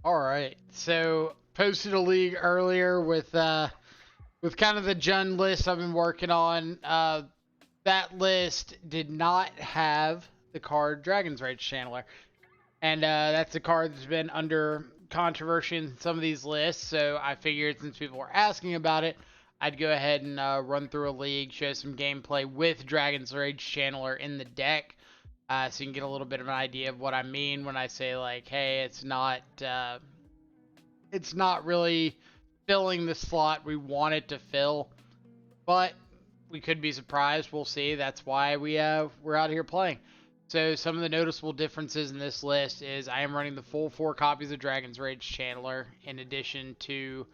All right. So posted a league earlier with kind of the Jund list I've been working on. That list did not have the card Dragon's Rage Channeler, and that's a card that's been under controversy in some of these lists. So I figured since people were asking about it, I'd go ahead and run through a league, show some gameplay with Dragon's Rage Channeler in the deck. So you can get a little bit of an idea of what I mean when I say like, hey, it's not really filling the slot we want it to fill, but we could be surprised. We'll see. That's why we're out here playing. So some of the noticeable differences in this list is I am running the full 4 copies of Dragon's Rage Channeler in addition to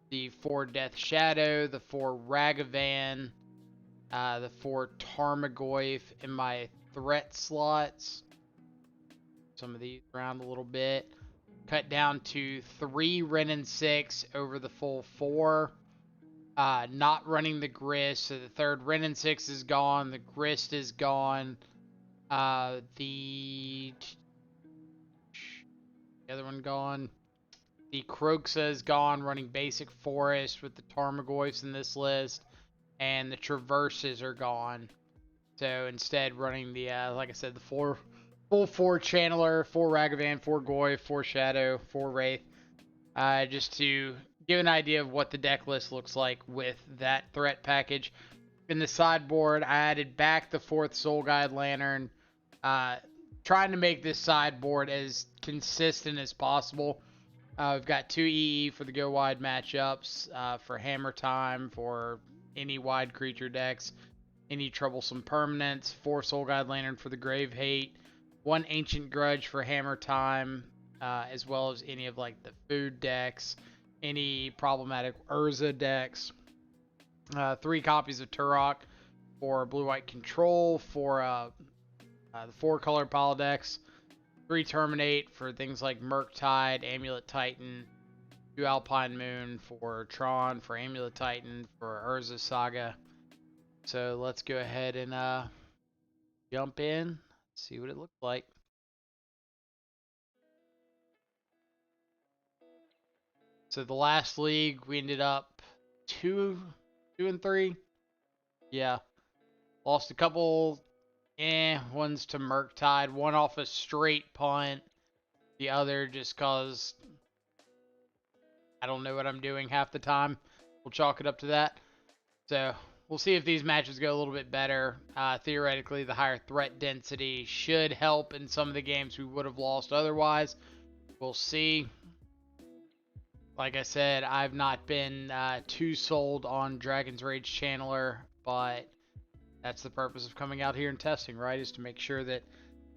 the 4 Death Shadow, the 4 Ragavan, the 4 Tarmogoyf in my threat slots. Some of these around a little bit. Cut down to 3 Ren and 6 over the full 4. Not running the grist, so the third Ren and 6 is gone. The grist is gone. The other one gone. The Croxa is gone, running basic forest with the Tarmogoyfs in this list, and the Traverses are gone. So instead, running the like I said, the full 4 Channeler, 4 Ragavan, 4 Goy, 4 Shadow, 4 Wraith, just to give an idea of what the deck list looks like with that threat package. In the sideboard, I added back the 4th Soul Guide Lantern, trying to make this sideboard as consistent as possible. We've got 2 EE for the go wide matchups, for Hammer Time, for any wide creature decks, any troublesome permanents, 4 Soul Guide Lantern for the Grave Hate, 1 Ancient Grudge for Hammer Time, as well as any of like the food decks, any problematic Urza decks. 3 copies of Turok for blue-white control for the 4-color pile decks. 3 Terminate for things like Murktide, Amulet Titan, 2 Alpine Moon for Tron, for Amulet Titan, for Urza Saga. So let's go ahead and jump in, see what it looks like. So the last league we ended up 2-3. Yeah, lost a couple ones to Murktide, one off a straight punt, the other just cause I don't know what I'm doing half the time. We'll chalk it up to that. So we'll see if these matches go a little bit better. Theoretically, the higher threat density should help in some of the games we would have lost otherwise. We'll see. Like I said, I've not been too sold on Dragon's Rage Channeler, but that's the purpose of coming out here and testing, right? Is to make sure that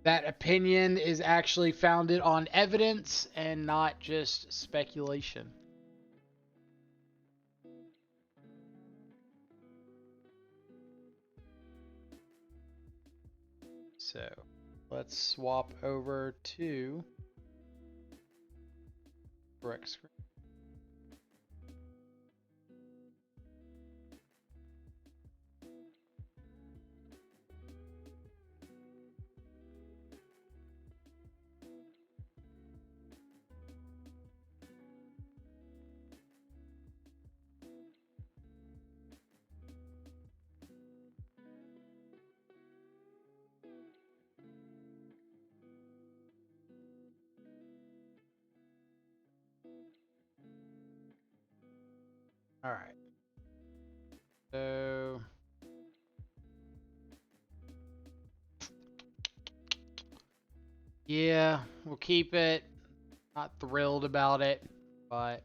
that opinion is actually founded on evidence and not just speculation. So let's swap over to correct screen. All right. So yeah, we'll keep it. Not thrilled about it, but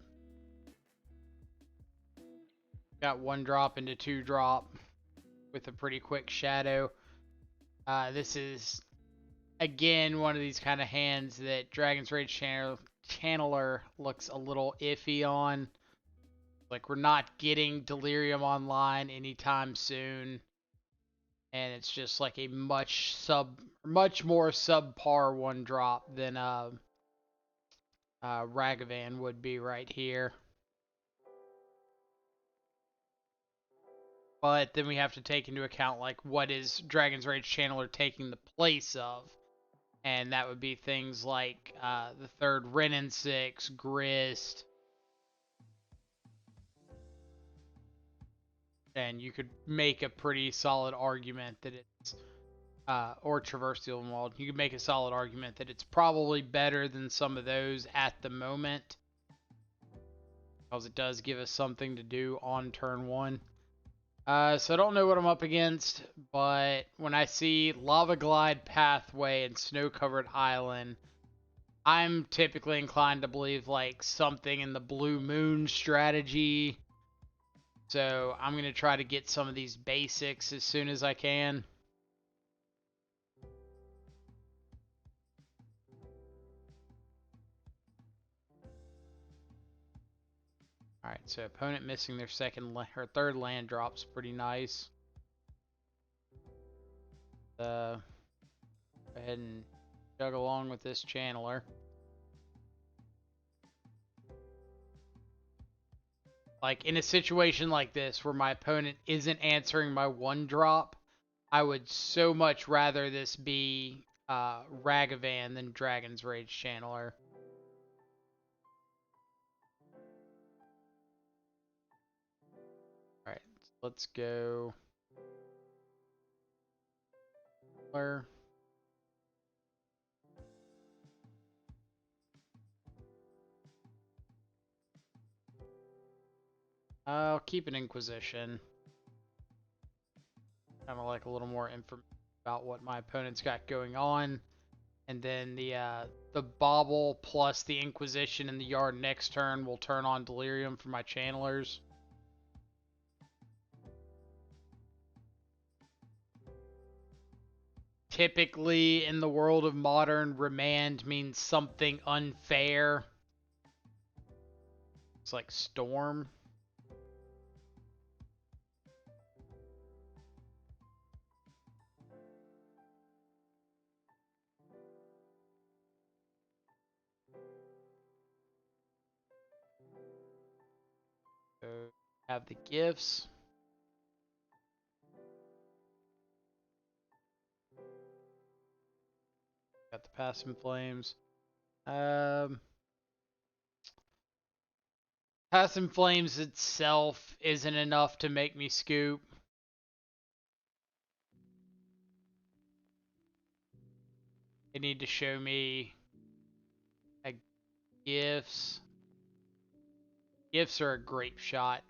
got 1 drop into 2 drop with a pretty quick shadow. This is again one of these kind of hands that Dragon's Rage Channeler looks a little iffy on. Like we're not getting Delirium online anytime soon, and it's just like a much more subpar 1 drop than Ragavan would be right here. But then we have to take into account like what is Dragon's Rage Channeler taking the place of. And that would be things like the third Wrenn and 6, Grist, and you could make a pretty solid argument that it's or Traverse the Open World. You could make a solid argument that it's probably better than some of those at the moment, because it does give us something to do on turn 1. So I don't know what I'm up against, but when I see Lava Glide Pathway and Snow Covered Island, I'm typically inclined to believe like something in the Blue Moon strategy. So I'm going to try to get some of these basics as soon as I can. Alright, so opponent missing their third land drop's pretty nice. Go ahead and jug along with this channeler. Like in a situation like this where my opponent isn't answering my 1-drop, I would so much rather this be Ragavan than Dragon's Rage Channeler. Alright, let's go. Where? I'll keep an Inquisition. Kind of like a little more information about what my opponent's got going on. And then the Bauble plus the Inquisition in the yard next turn will turn on Delirium for my channelers. Typically, in the world of Modern, Remand means something unfair. It's like Storm. So have the gifts. Got the Past in Flames. Past in Flames itself isn't enough to make me scoop. They need to show me gifts. Gifts are a grape shot.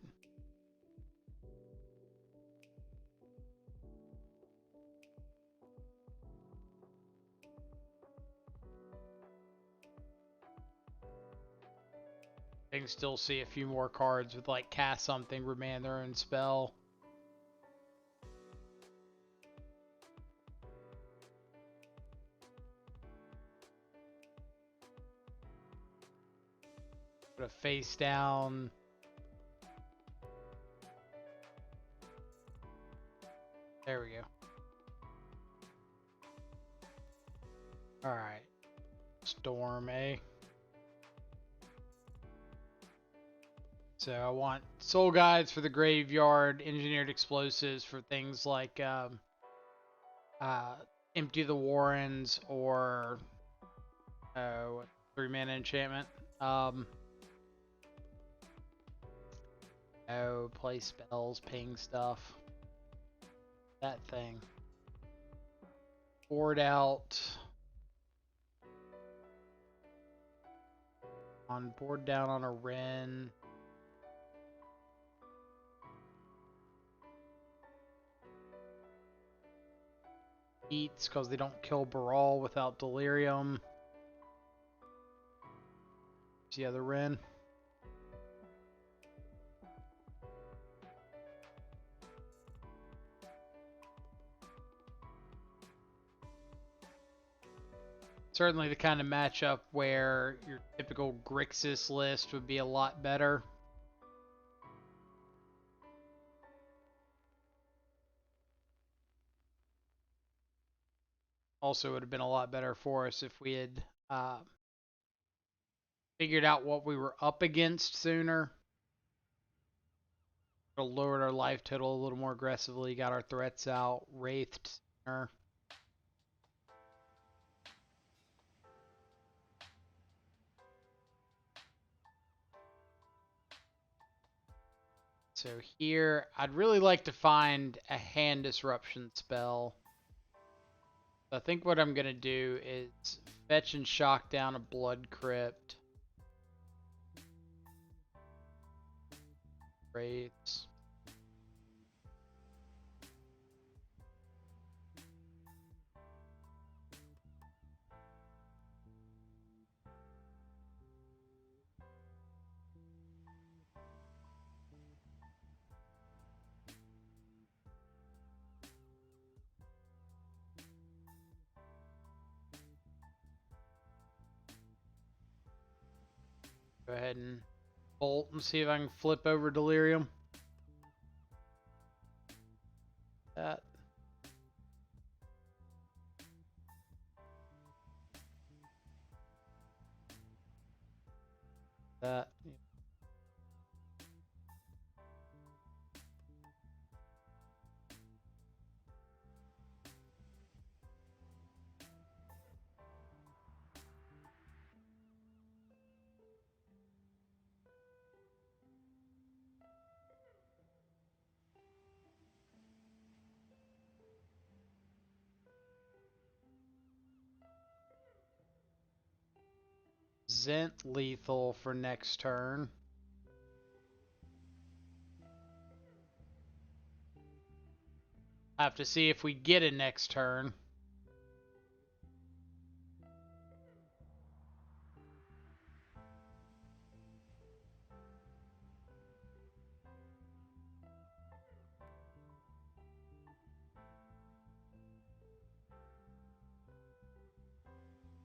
I can still see a few more cards with like cast something, remand their own spell. Put a face down. There we go. Alright. Storm, eh? So I want Soul Guides for the Graveyard, Engineered Explosives for things like Empty the Warrens or 3-mana enchantment. Play spells, ping stuff. That thing. Board out. On board down on a Wrenn. Eats because they don't kill Baral without Delirium. Where's the other Wrenn? Certainly the kind of matchup where your typical Grixis list would be a lot better. Also would have been a lot better for us if we had figured out what we were up against sooner. Lowered our life total a little more aggressively, got our threats out, wraithed sooner. so here, I'd really like to find a hand disruption spell. So I think what I'm going to do is fetch and shock down a Blood Crypt. Wraiths. Go ahead and bolt and see if I can flip over Delirium. That. That. Zent lethal for next turn. I have to see if we get a next turn.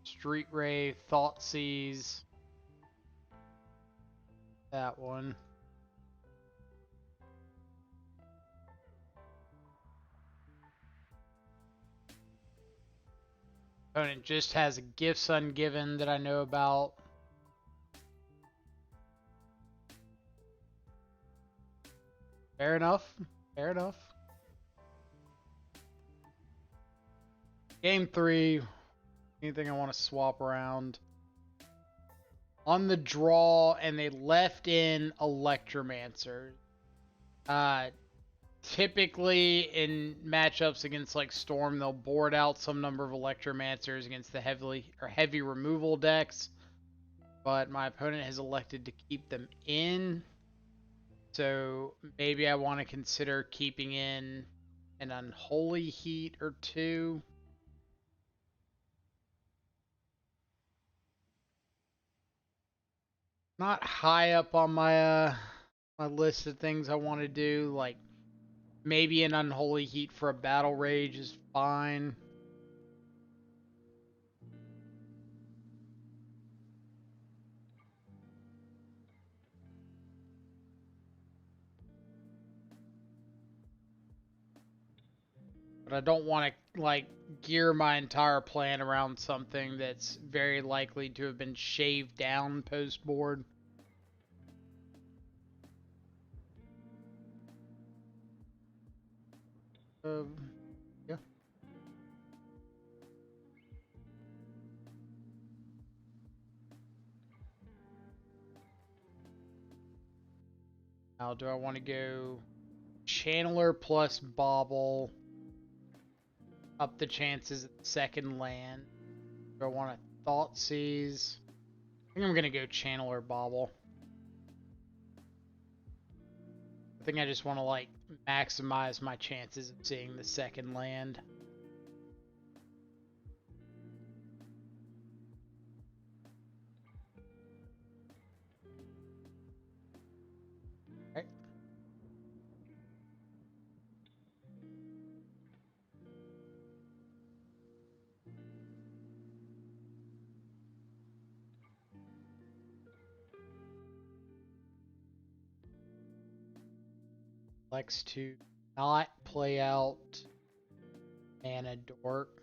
Street Wraith, Thoughtseize. That one. Opponent just has a Gifts Ungiven that I know about. Fair enough. Fair enough. Game 3. Anything I want to swap around? On the draw, and they left in Electromancer. Typically in matchups against like Storm, they'll board out some number of Electromancers against the heavy removal decks. But my opponent has elected to keep them in. So maybe I want to consider keeping in an Unholy Heat or two. Not high up on my my list of things I want to do. Like maybe an Unholy Heat for a Battle Rage is fine. But I don't want to like gear my entire plan around something that's very likely to have been shaved down post board. Yeah. Now, do I want to go Channeler plus Bauble? Up the chances at the second land. Do I want to Thoughtseize? I think I'm going to go Channeler Bauble. I think I just want to like maximize my chances of seeing the second land. Flex to not play out Mana Dork.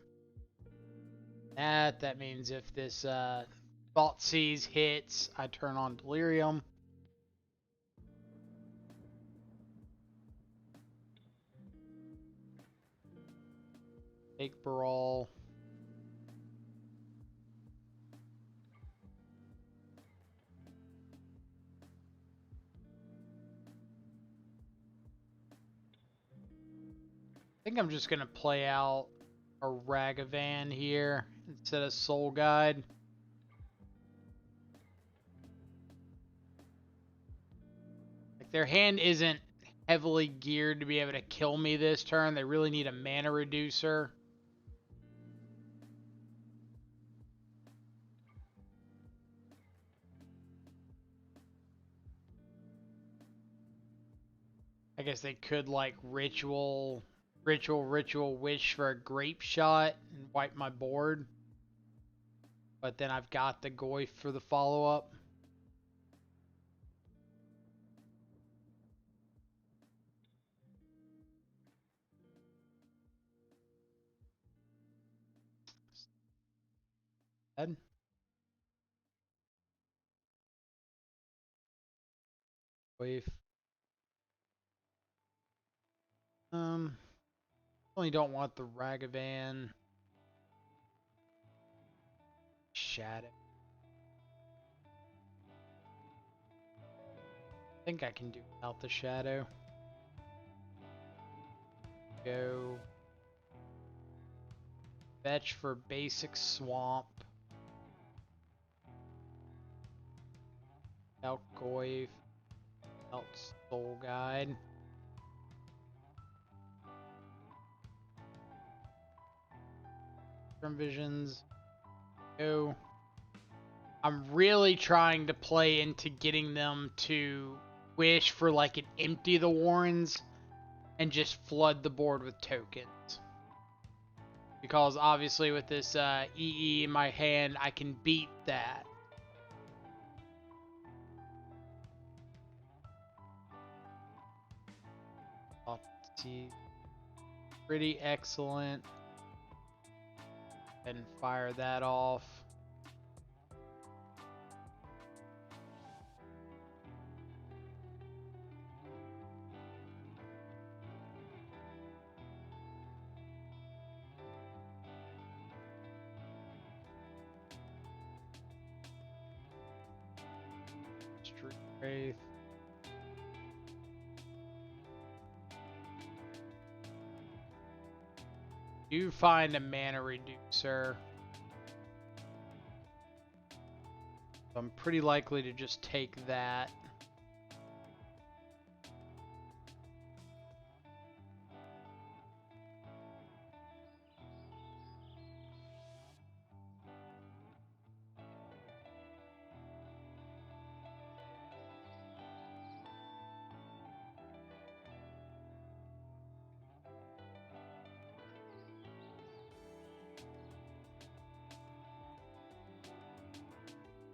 That means if this Thoughtseize hits, I turn on Delirium. Take Brawl. think I'm just gonna play out a Ragavan here instead of Soul Guide. Like, their hand isn't heavily geared to be able to kill me this turn. They really need a mana reducer. I guess they could like ritual wish for a grape shot and wipe my board. But then I've got the Goyf for the follow-up. Dead. Goyf. Only don't want the Ragavan. Shadow. I think I can do without the Shadow. Go fetch for basic swamp. Without Goyf. Without Soul Guide. From Visions. Go. I'm really trying to play into getting them to wish for like an empty the Warrens and just flood the board with tokens. Because obviously with this EE in my hand, I can beat that. Pretty excellent. And fire that off. Street Wraith. Do find a mana reducer. So I'm pretty likely to just take that.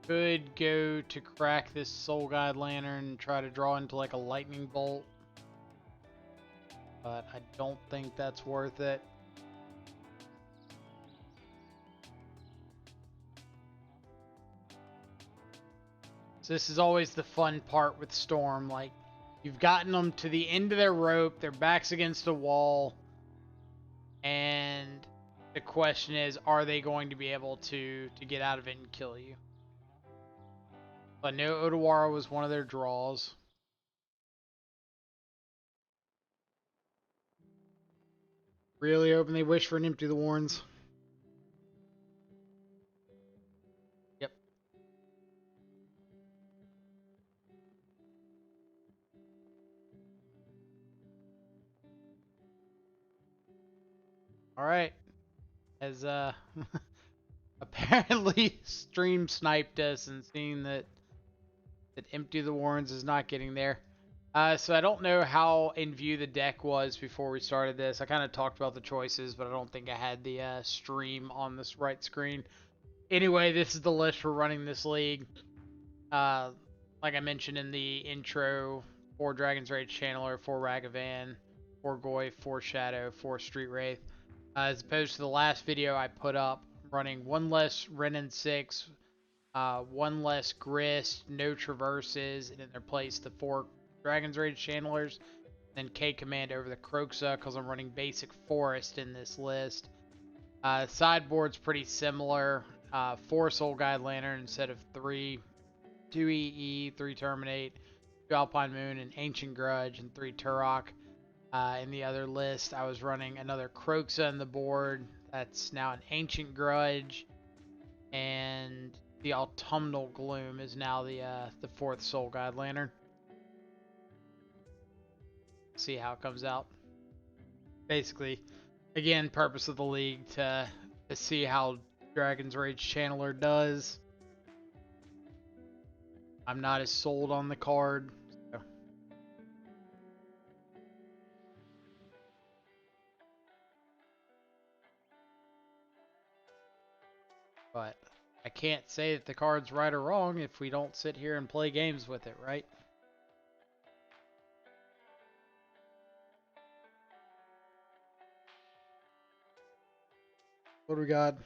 Could go to crack this Soul Guide Lantern and try to draw into like a lightning bolt. But I don't think that's worth it. So this is always the fun part with Storm. Like, you've gotten them to the end of their rope, their back's against a wall, and the question is, are they going to be able to get out of it and kill you? I know Odawara was one of their draws. Really hoping they wish for an Empty the Warrens. Yep. Alright. As apparently stream sniped us and seeing that Empty the Warrens is not getting there. So I don't know how in view the deck was before we started this. I kind of talked about the choices, but I don't think I had the stream on this right screen. Anyway, this is the list for running this league. Like I mentioned in the intro, 4 Dragon's Rage Channeler, 4 Ragavan, 4 Goy, 4 Shadow, 4 Street Wraith. As opposed to the last video I put up, running 1 less Renin 6, 1 less Grist, no Traverses, and in their place the 4 Dragon's Rage Channelers, then K Command over the Kroxa because I'm running basic Forest in this list. Sideboard's pretty similar. 4 Soul Guide Lantern instead of 3. 2 EE, 3 Terminate, 2 Alpine Moon, an Ancient Grudge, and 3 Turok. In the other list, I was running another Kroxa on the board. That's now an Ancient Grudge, and the Autumnal Gloom is now the fourth Soul Guide Lantern. See how it comes out. Basically, again, purpose of the league to see how Dragon's Rage Channeler does. I'm not as sold on the card. So. But I can't say that the card's right or wrong if we don't sit here and play games with it, right? What do we got?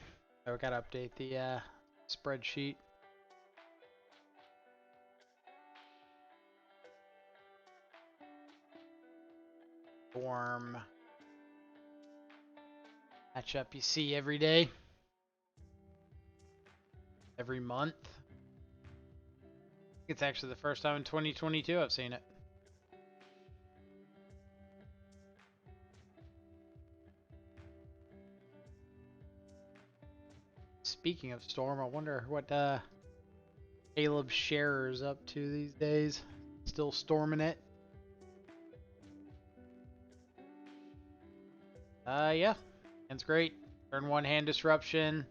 Oh, we gotta update the spreadsheet. Form matchup you see every day, every month. It's actually the first time in 2022 I've seen it. Speaking of Storm, I wonder what Caleb Scherer's up to these days. Still storming it? Yeah. That's great. Turn 1 hand disruption.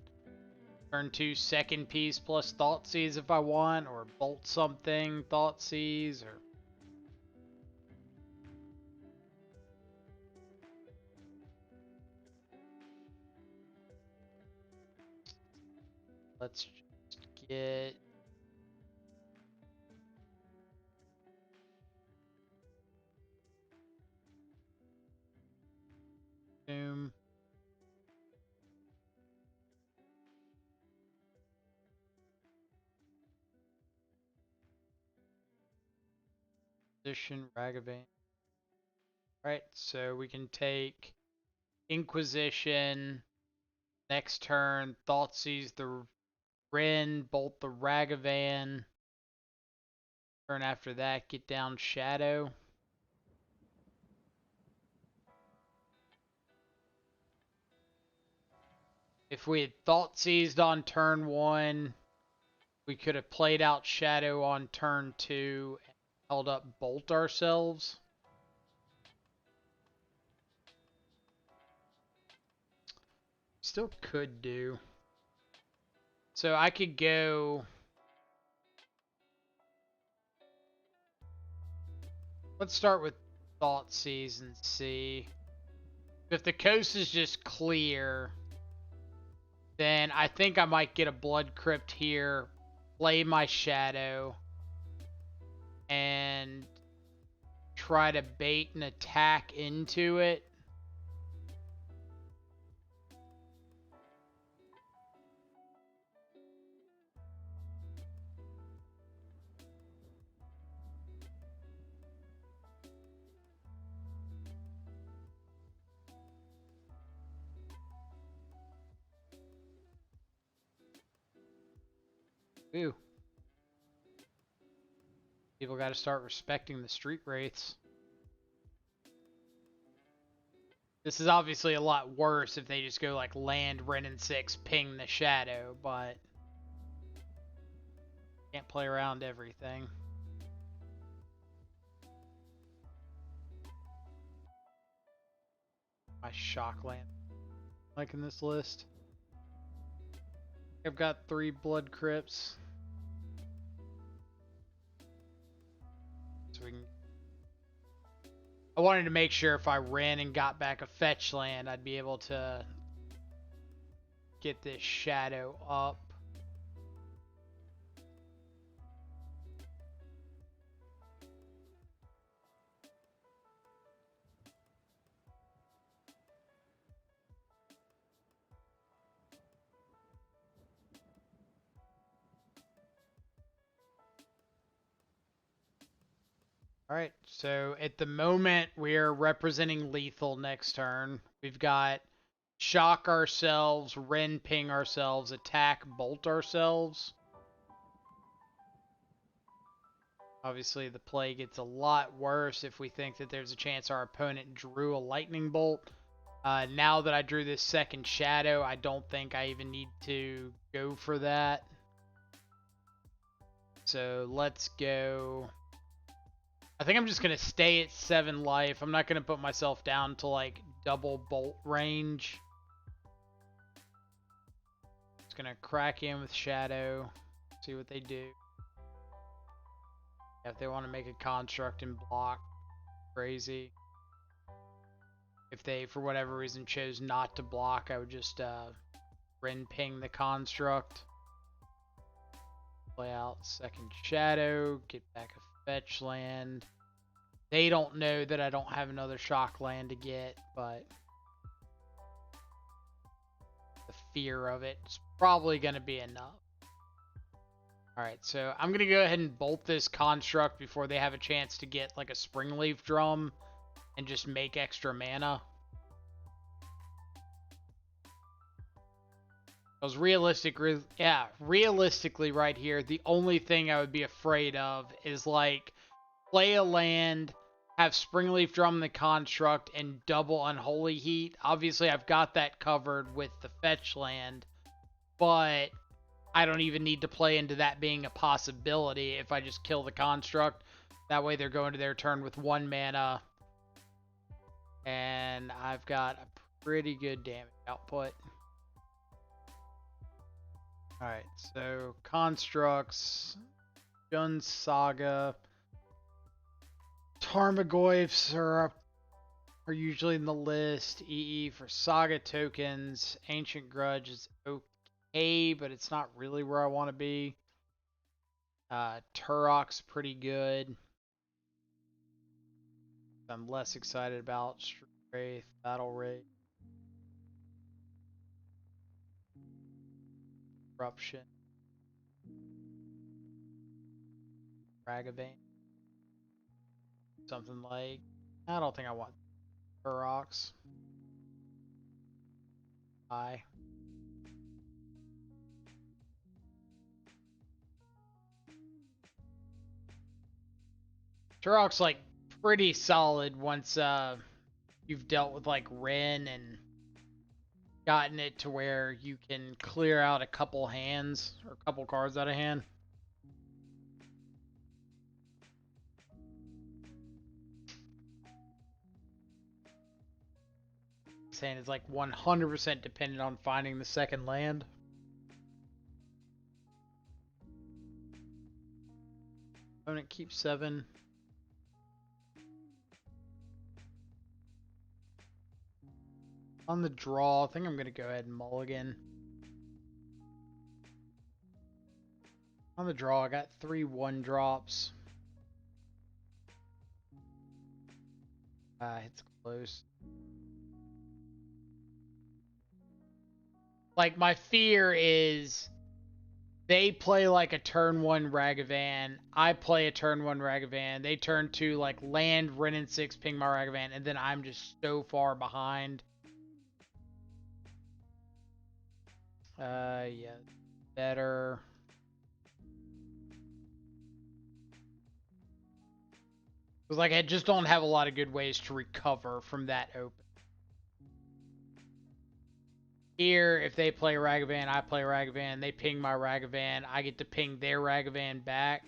Turn 2 second piece plus Thoughtseize if I want, or bolt something, Thoughtseize, or... Let's just get... Boom. Position, Ragavan. Alright, so we can take Inquisition. Next turn, Thoughtseize the Ren, bolt the Ragavan. Turn after that, get down Shadow. If we had Thoughtseized on turn 1, we could have played out Shadow on turn 2 and held up Bolt ourselves. Still could do. So I could go... Let's start with Thoughtseize and see. If the coast is just clear, then I think I might get a Blood Crypt here, play my Shadow, and try to bait an attack into it. Ooh. People got to start respecting the street wraiths. This is obviously a lot worse if they just go like land, Ren and 6, ping the Shadow, but can't play around everything. My shock land like in this list. I've got 3 Blood Crypts. So we can... I wanted to make sure if I ran and got back a fetch land, I'd be able to get this Shadow up. Alright, so at the moment we're representing lethal next turn. We've got shock ourselves, Ren ping ourselves, attack, bolt ourselves. Obviously, the play gets a lot worse if we think that there's a chance our opponent drew a lightning bolt. Now that I drew this second shadow, I don't think I even need to go for that. So let's go. I think I'm just going to stay at 7 life. I'm not going to put myself down to like double bolt range. Just going to crack in with shadow. See what they do. If they want to make a construct and block, crazy. If they, for whatever reason, chose not to block, I would just Ren ping the construct. Play out second shadow, get back a fetch land. They don't know that I don't have another shock land to get, but the fear of it's probably going to be enough. Alright, so I'm going to go ahead and bolt this construct before they have a chance to get like a Springleaf Drum and just make extra mana. Because realistically right here, the only thing I would be afraid of is like play a land, have Springleaf Drum the construct, and double Unholy Heat. Obviously, I've got that covered with the fetch land, but I don't even need to play into that being a possibility if I just kill the construct. That way they're going to their turn with 1 mana, and I've got a pretty good damage output. Alright, so constructs, Gun Saga, Tarmogoyfs are usually in the list. EE for Saga tokens. Ancient Grudge is okay, but it's not really where I want to be. Turok's pretty good. I'm less excited about Street Wraith, Battle Wraith, Corruption, Ragavan. Something like, I don't think I want Turok's. Bye. Turok's like pretty solid once you've dealt with like Ren and gotten it to where you can clear out a couple hands or a couple cards out of hand. Saying it's like 100% dependent on finding the second land. Opponent keeps 7. On the draw, I think I'm going to go ahead and mulligan. On the draw, I got 3 1-drops. It's close. Like, my fear is they play like a turn 1 Ragavan. I play a turn 1 Ragavan. They turn 2 like land, Ren and 6, ping my Ragavan, and then I'm just so far behind. Yeah, better. Because, like, I just don't have a lot of good ways to recover from that open. Here, if they play Ragavan, I play Ragavan, they ping my Ragavan, I get to ping their Ragavan back.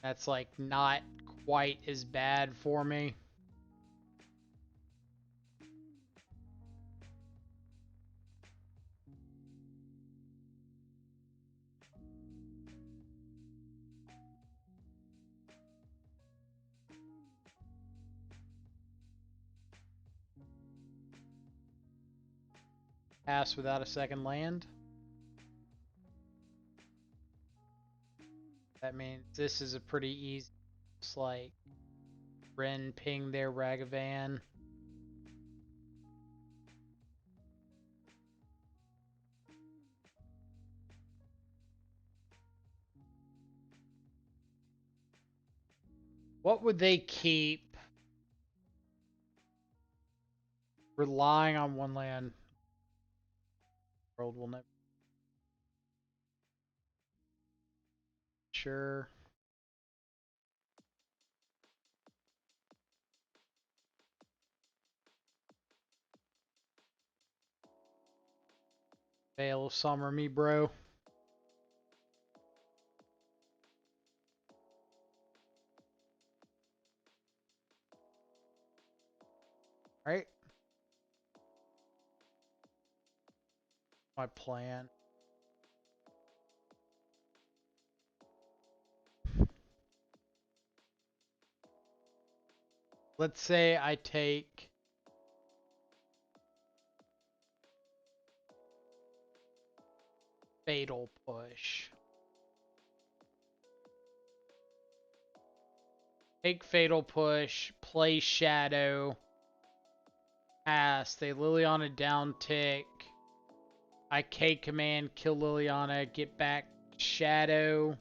That's, like, not quite as bad for me. Pass without a second land. That means this is a pretty easy, it's like Ren ping their Ragavan. What would they keep? Relying on 1 land. World will never. sure. Veil of Summer me, bro. Right? My plan. Let's say I take Fatal Push. Take Fatal Push, play Shadow, pass. They Liliana down tick. I K command, kill Liliana, get back Shadow.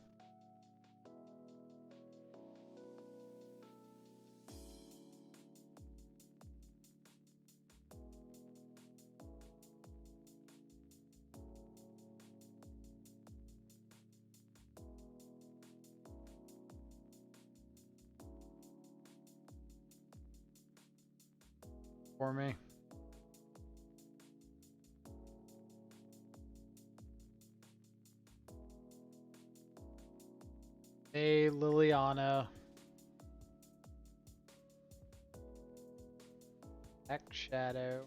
For me. Hey, Liliana. Back Shadow.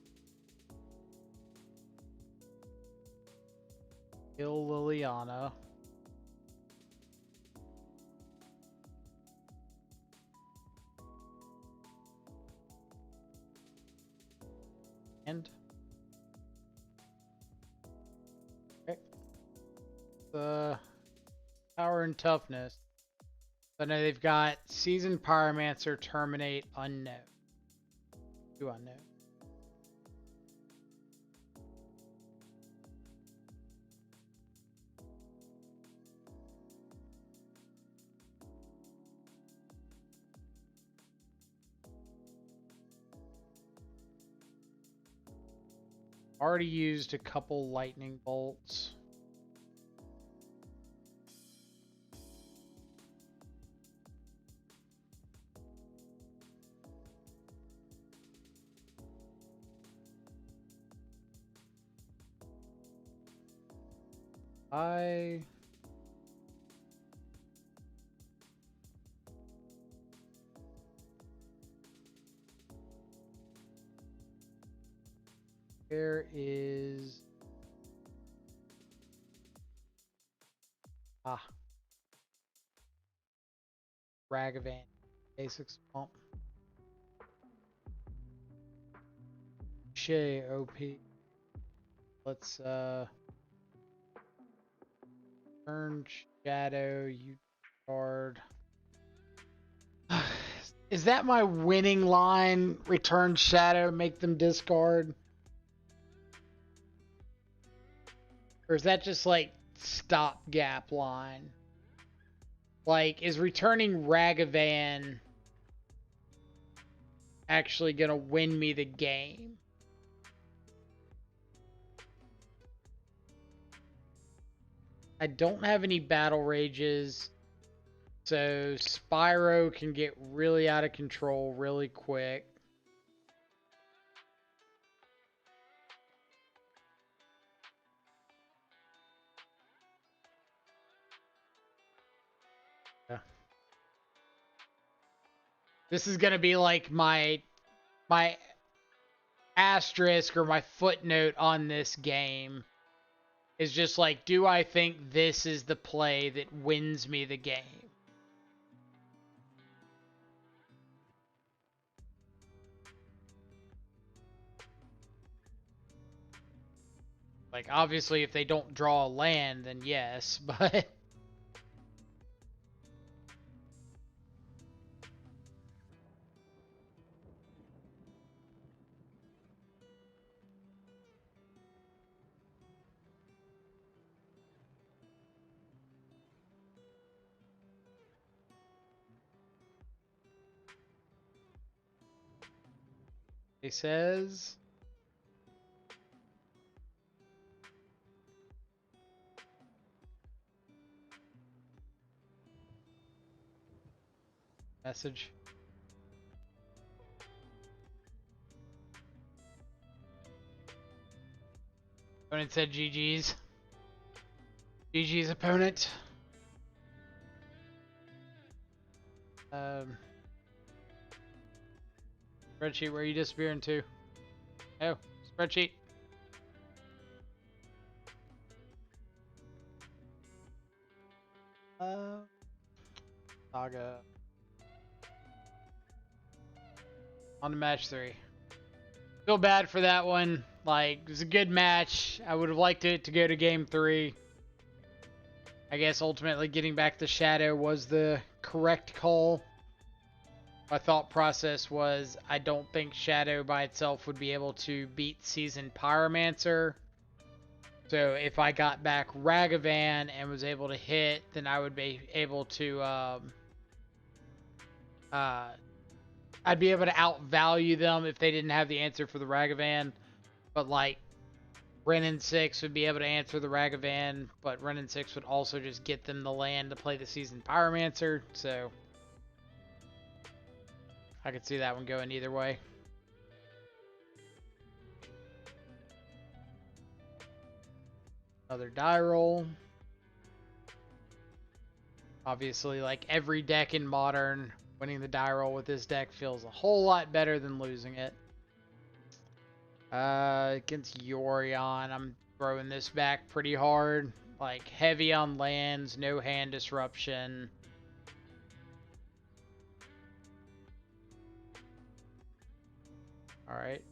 Kill Liliana. And okay. The power and toughness. So now they've got Seasoned Pyromancer, Terminate, Unknown. 2 unknown. Already used a couple lightning bolts. Where is Ragavan basic swamp. Shay OP. Let's turn Shadow, you card. Is that my winning line? Return Shadow, make them discard? Or is that just like stopgap line? Like, is returning Ragavan actually gonna win me the game? I don't have any battle rages, so Spyro can get really out of control really quick. Yeah. This is gonna be like my asterisk or my footnote on this game. Is just like, do I think this is the play that wins me the game? Like, obviously, if they don't draw a land, then yes, but... He says... Message. Opponent said GG's. GG's opponent. Spreadsheet, where are you disappearing to? Oh, spreadsheet. Saga. On to match 3. Feel bad for that one. Like, it was a good match. I would have liked it to go to game 3. I guess ultimately getting back the Shadow was the correct call. My thought process was I don't think Shadow by itself would be able to beat Seasoned Pyromancer. So if I got back Ragavan and was able to hit, then I would be able to I'd be able to outvalue them if they didn't have the answer for the Ragavan. But like Renin 6 would be able to answer the Ragavan, but Renin 6 would also just get them the land to play the Seasoned Pyromancer, so I could see that one going either way. Another die roll. Obviously, like every deck in Modern, winning the die roll with this deck feels a whole lot better than losing it. Against Yorion, I'm throwing this back pretty hard. Like heavy on lands, no hand disruption. Alright.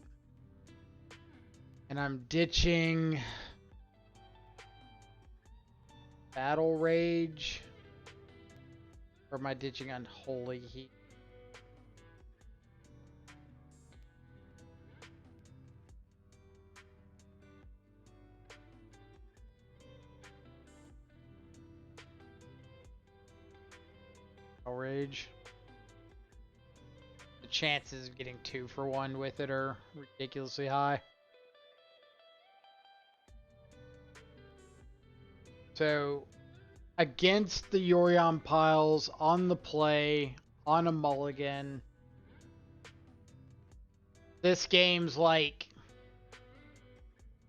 And I'm ditching Battle Rage. Or am I ditching Unholy Heat? Battle Rage. The chances of getting 2 for 1 with it are ridiculously high. So, against the Yorion piles, on the play, on a mulligan, this game's like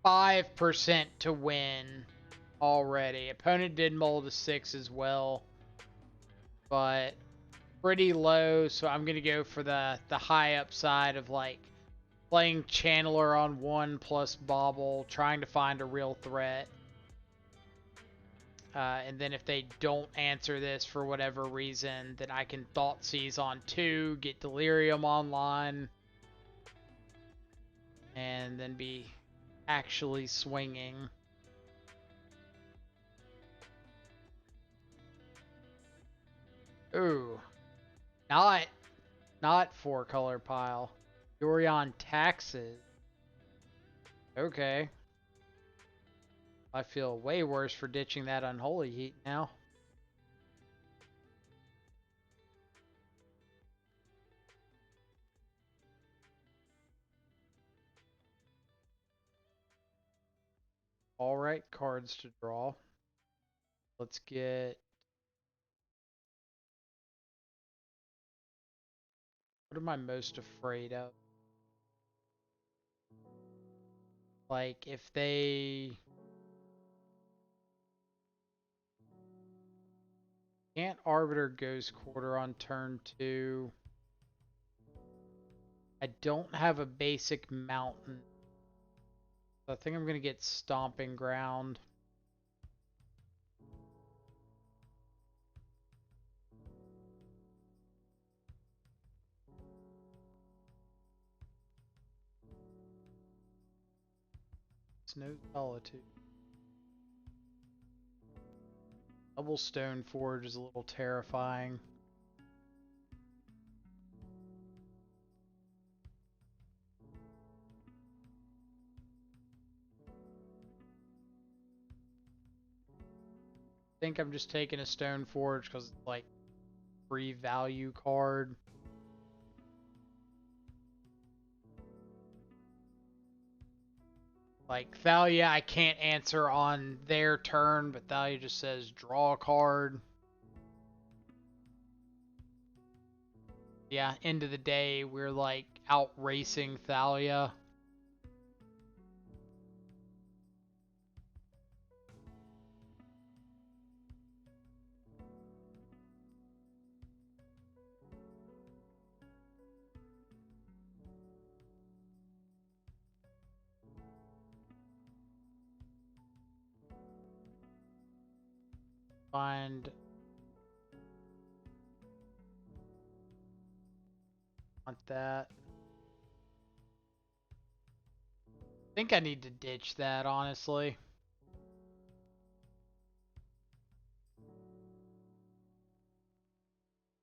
5% to win already. Opponent did mull to 6 as well, but pretty low, so I'm going to go for the high upside of like playing Channeler on 1 plus Bobble, trying to find a real threat. And then if they don't answer this for whatever reason, then I can Thoughtseize on 2, get Delirium online, and then be actually swinging. Ooh, not 4-color pile. Yorion taxes. Okay. I feel way worse for ditching that Unholy Heat now. All right, cards to draw. Let's get... What am I most afraid of? Like, if they... Can't Arbiter Ghost Quarter on turn 2. I don't have a basic mountain. So I think I'm going to get Stomping Ground. Snow Solitude. Double Stone Forge is a little terrifying. I think I'm just taking a Stone Forge because it's like free value card. Like Thalia, I can't answer on their turn, but Thalia just says draw a card. Yeah, end of the day, we're like out racing Thalia. Find want that. I think I need to ditch that, honestly.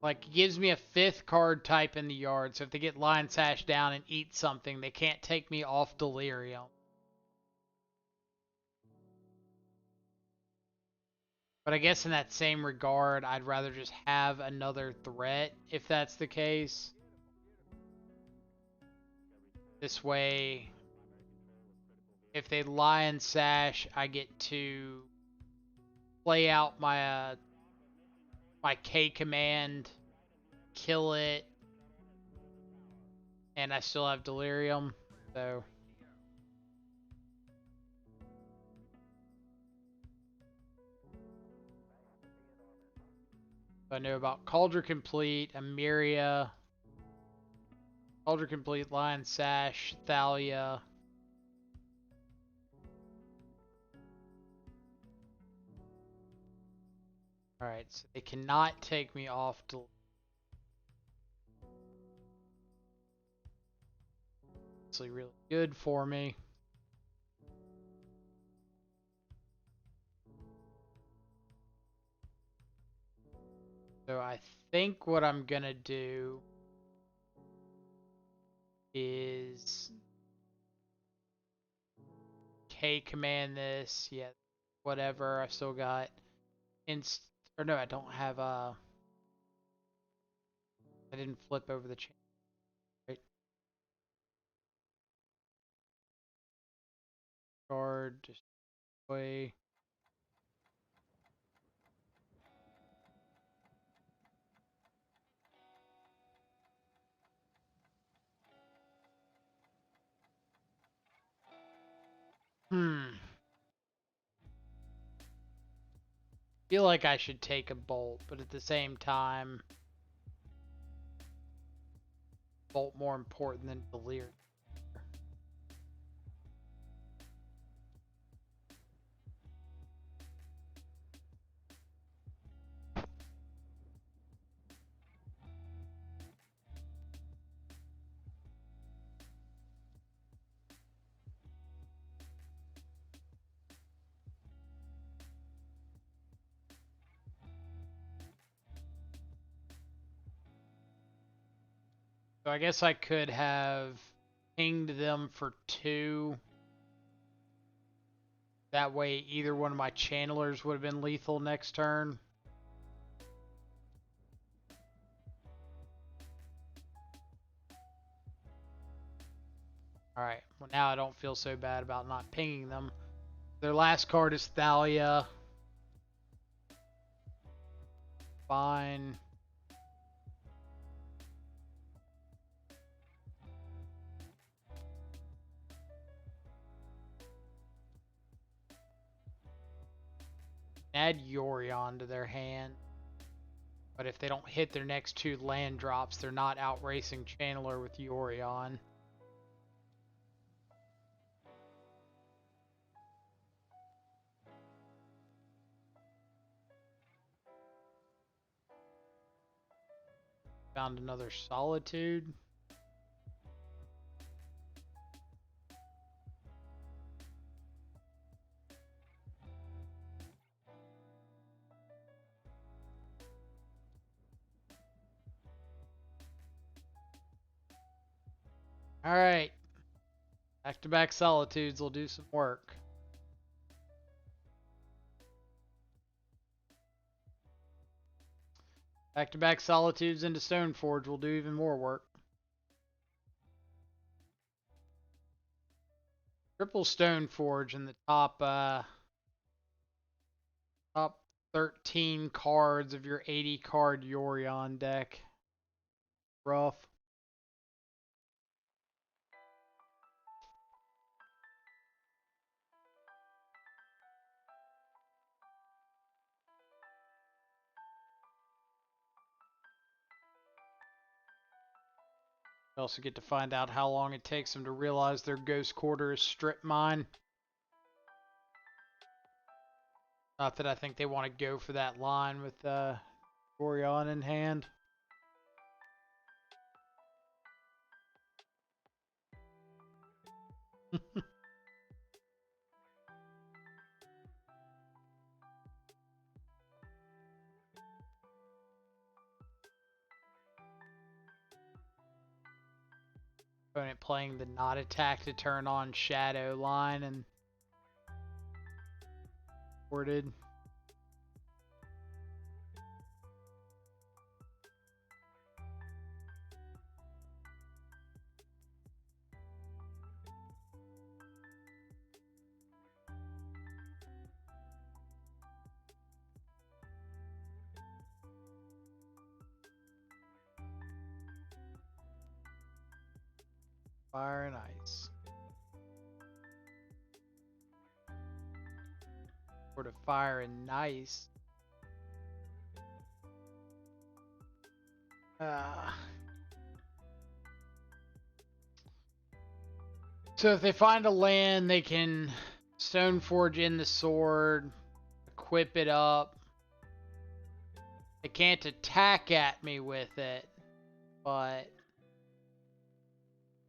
Like, it gives me a 5th card type in the yard, so if they get Lion Sash down and eat something, they can't take me off Delirium. But I guess in that same regard, I'd rather just have another threat, if that's the case. This way, if they Lion Sash, I get to play out my K command, kill it, and I still have Delirium. So I know about Cauldron Complete, Emiria, Cauldron Complete, Lion Sash, Thalia. Alright, so they cannot take me off Delirium. It's really good for me. So I think what I'm gonna do is K command this, yeah, whatever. I still got or no, I don't have I didn't flip over the chain, right? Guard, destroy. Feel like I should take a bolt, but at the same time, bolt more important than delirium. So I guess I could have pinged them for 2. That way either one of my channelers would have been lethal next turn. Alright, well now I don't feel so bad about not pinging them. Their last card is Thalia. Fine. Add Yorion to their hand. But if they don't hit their next 2 land drops, they're not out racing Channeler with Yorion. Found another Solitude. Alright. Back-to-back Solitudes will do some work. Back-to-back Solitudes into Stoneforge will do even more work. Triple Stoneforge in the top 13 cards of your 80 card Yorion deck. Rough. We also get to find out how long it takes them to realize their ghost quarter is strip mine. Not that I think they want to go for that line with Yorion in hand. Opponent playing the not attack to turn on shadow line and ported. Fire and ice. Or to fire and nice. So if they find a land, they can Stoneforge in the sword, equip it up. They can't attack at me with it, but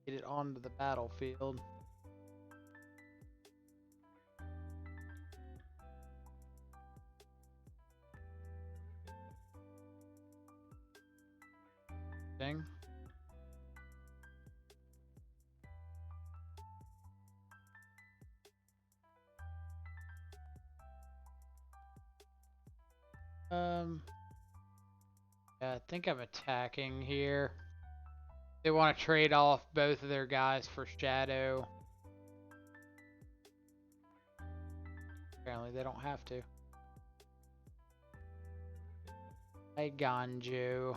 get it onto the battlefield. Thing. Yeah, I think I'm attacking here. They want to trade off both of their guys for shadow. Apparently they don't have to. Hey, Ganju.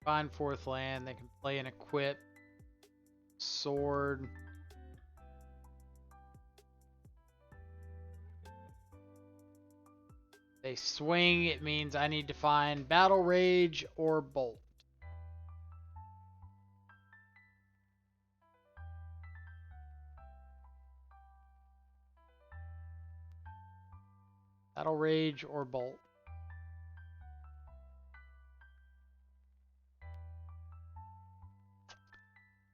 Find fourth land. They can play an equip. Sword. They swing. It means I need to find Battle Rage or Bolt. Battle Rage or Bolt.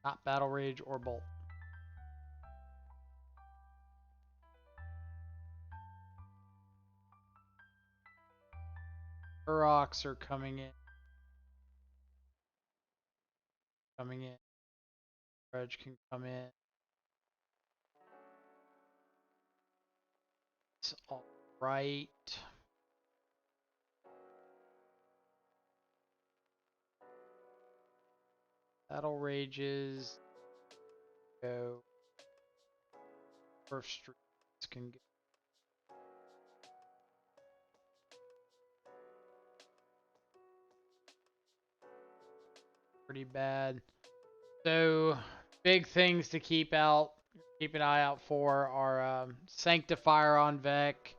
Not Battle Rage or Bolt. Uroks are coming in. Coming in. Grudge can come in. It's all right. Battle Rages. Go. First streets can go. Pretty bad. So, big things to keep an eye out for are Sanctifier on Vec,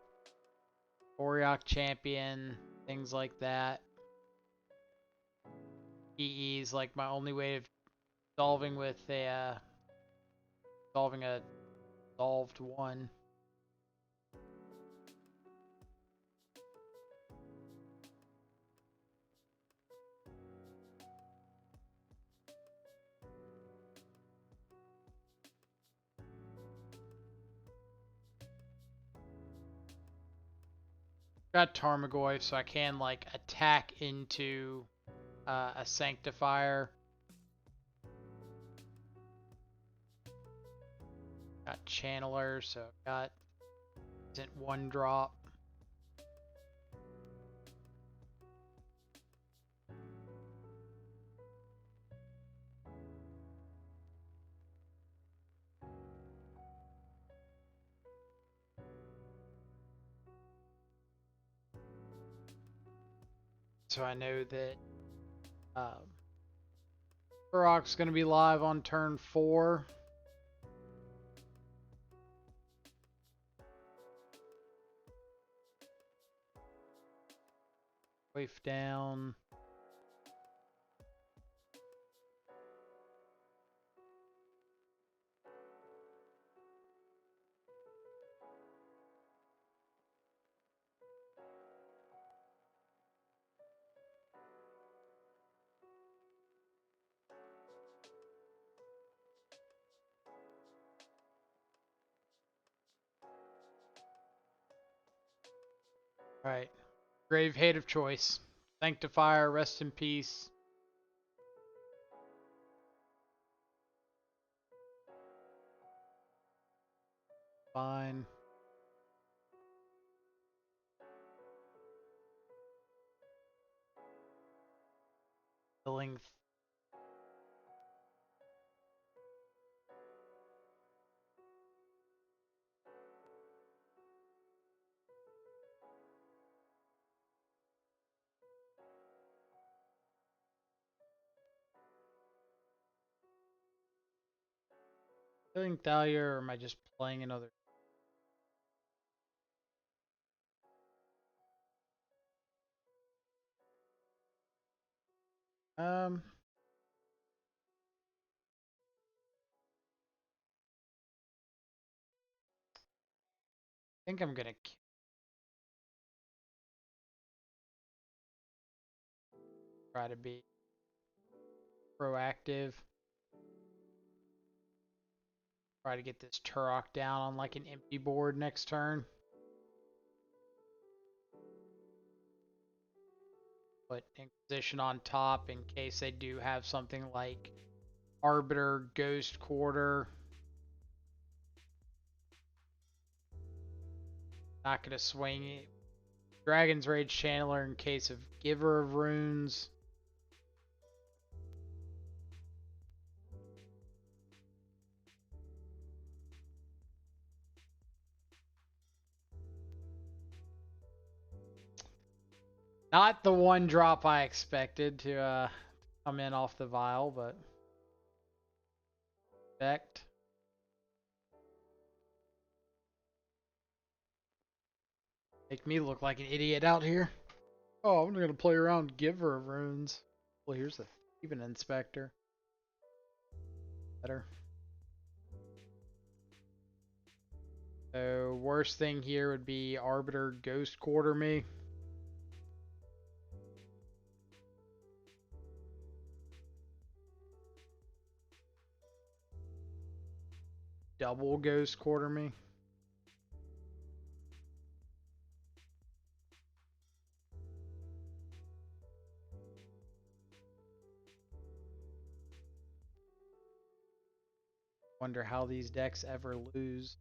Oriok Champion, things like that. EE is like my only way of solving with solving a solved one. Got Tarmogoyf, so I can like attack into a Sanctifier. Got Channeler, so got isn't one drop. so I know that Turok's going to be live on turn 4. Waif down. Alright. Grave Hate of Choice. Sanctifier, rest in peace. Fine. Killing. Killing Thalia, or am I just playing another? I think I'm gonna try to be proactive. Try to get this Turok down on like an empty board next turn. Put Inquisition on top in case they do have something like Arbiter, Ghost Quarter. Not gonna swing it. Dragon's Rage Channeler in case of Giver of Runes. Not the one drop I expected to come in off the vial, but effect. Make me look like an idiot out here. Oh, I'm gonna play around Giver of Runes. Well, here's the even Inspector. Better. So worst thing here would be Arbiter Ghost Quarter me. Double Ghost Quarter me. Wonder how these decks ever lose.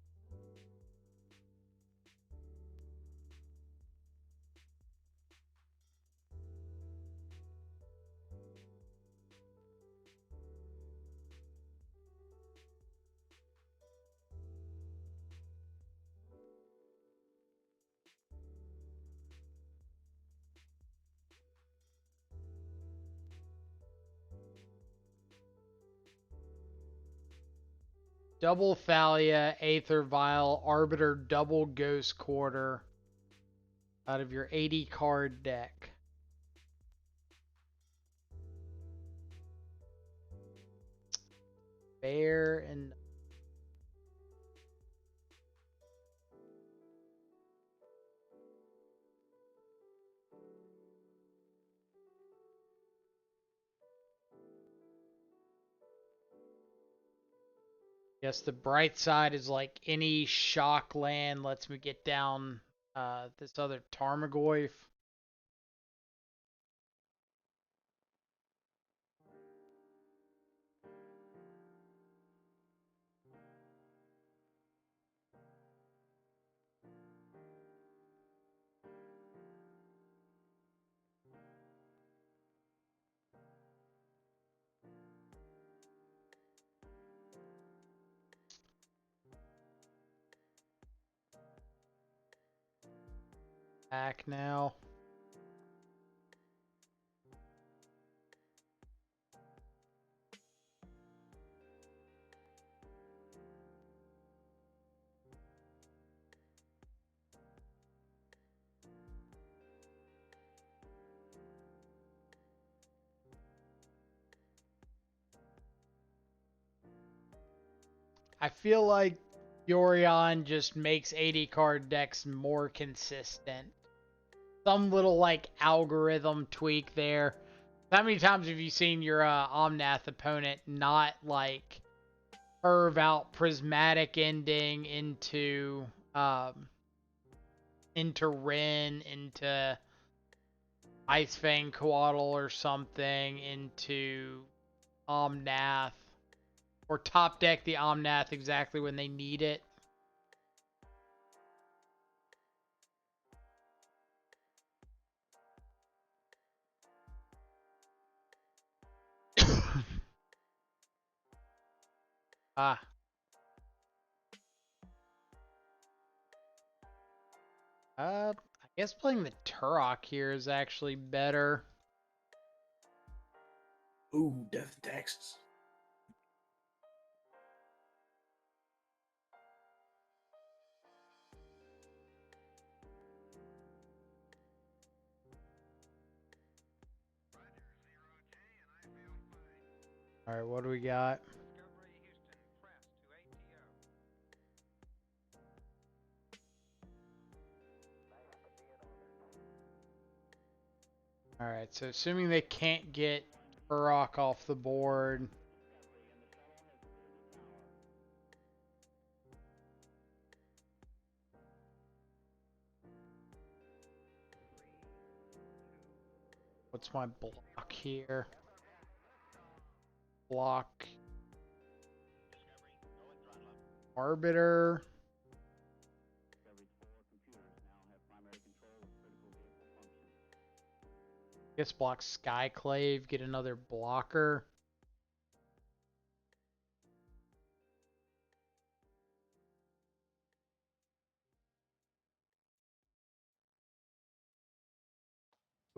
Double Thalia, Aether Vial, Arbiter, double Ghost Quarter out of your 80 card deck. Fair and yes, the bright side is like any shock land lets me get down this other Tarmogoyf. Back now. I feel like Yorion just makes 80 card decks more consistent. Some little like algorithm tweak there. How many times have you seen your Omnath opponent not like curve out prismatic ending into Rin, into Ice Fang Coatl or something, into Omnath, or top deck the Omnath exactly when they need it? Ah. I guess playing the Turok here is actually better. Ooh, Death and Taxes. Alright, what do we got? Alright, so assuming they can't get Turok off the board. What's my block here? Block Arbiter. Guess block Skyclave, get another blocker.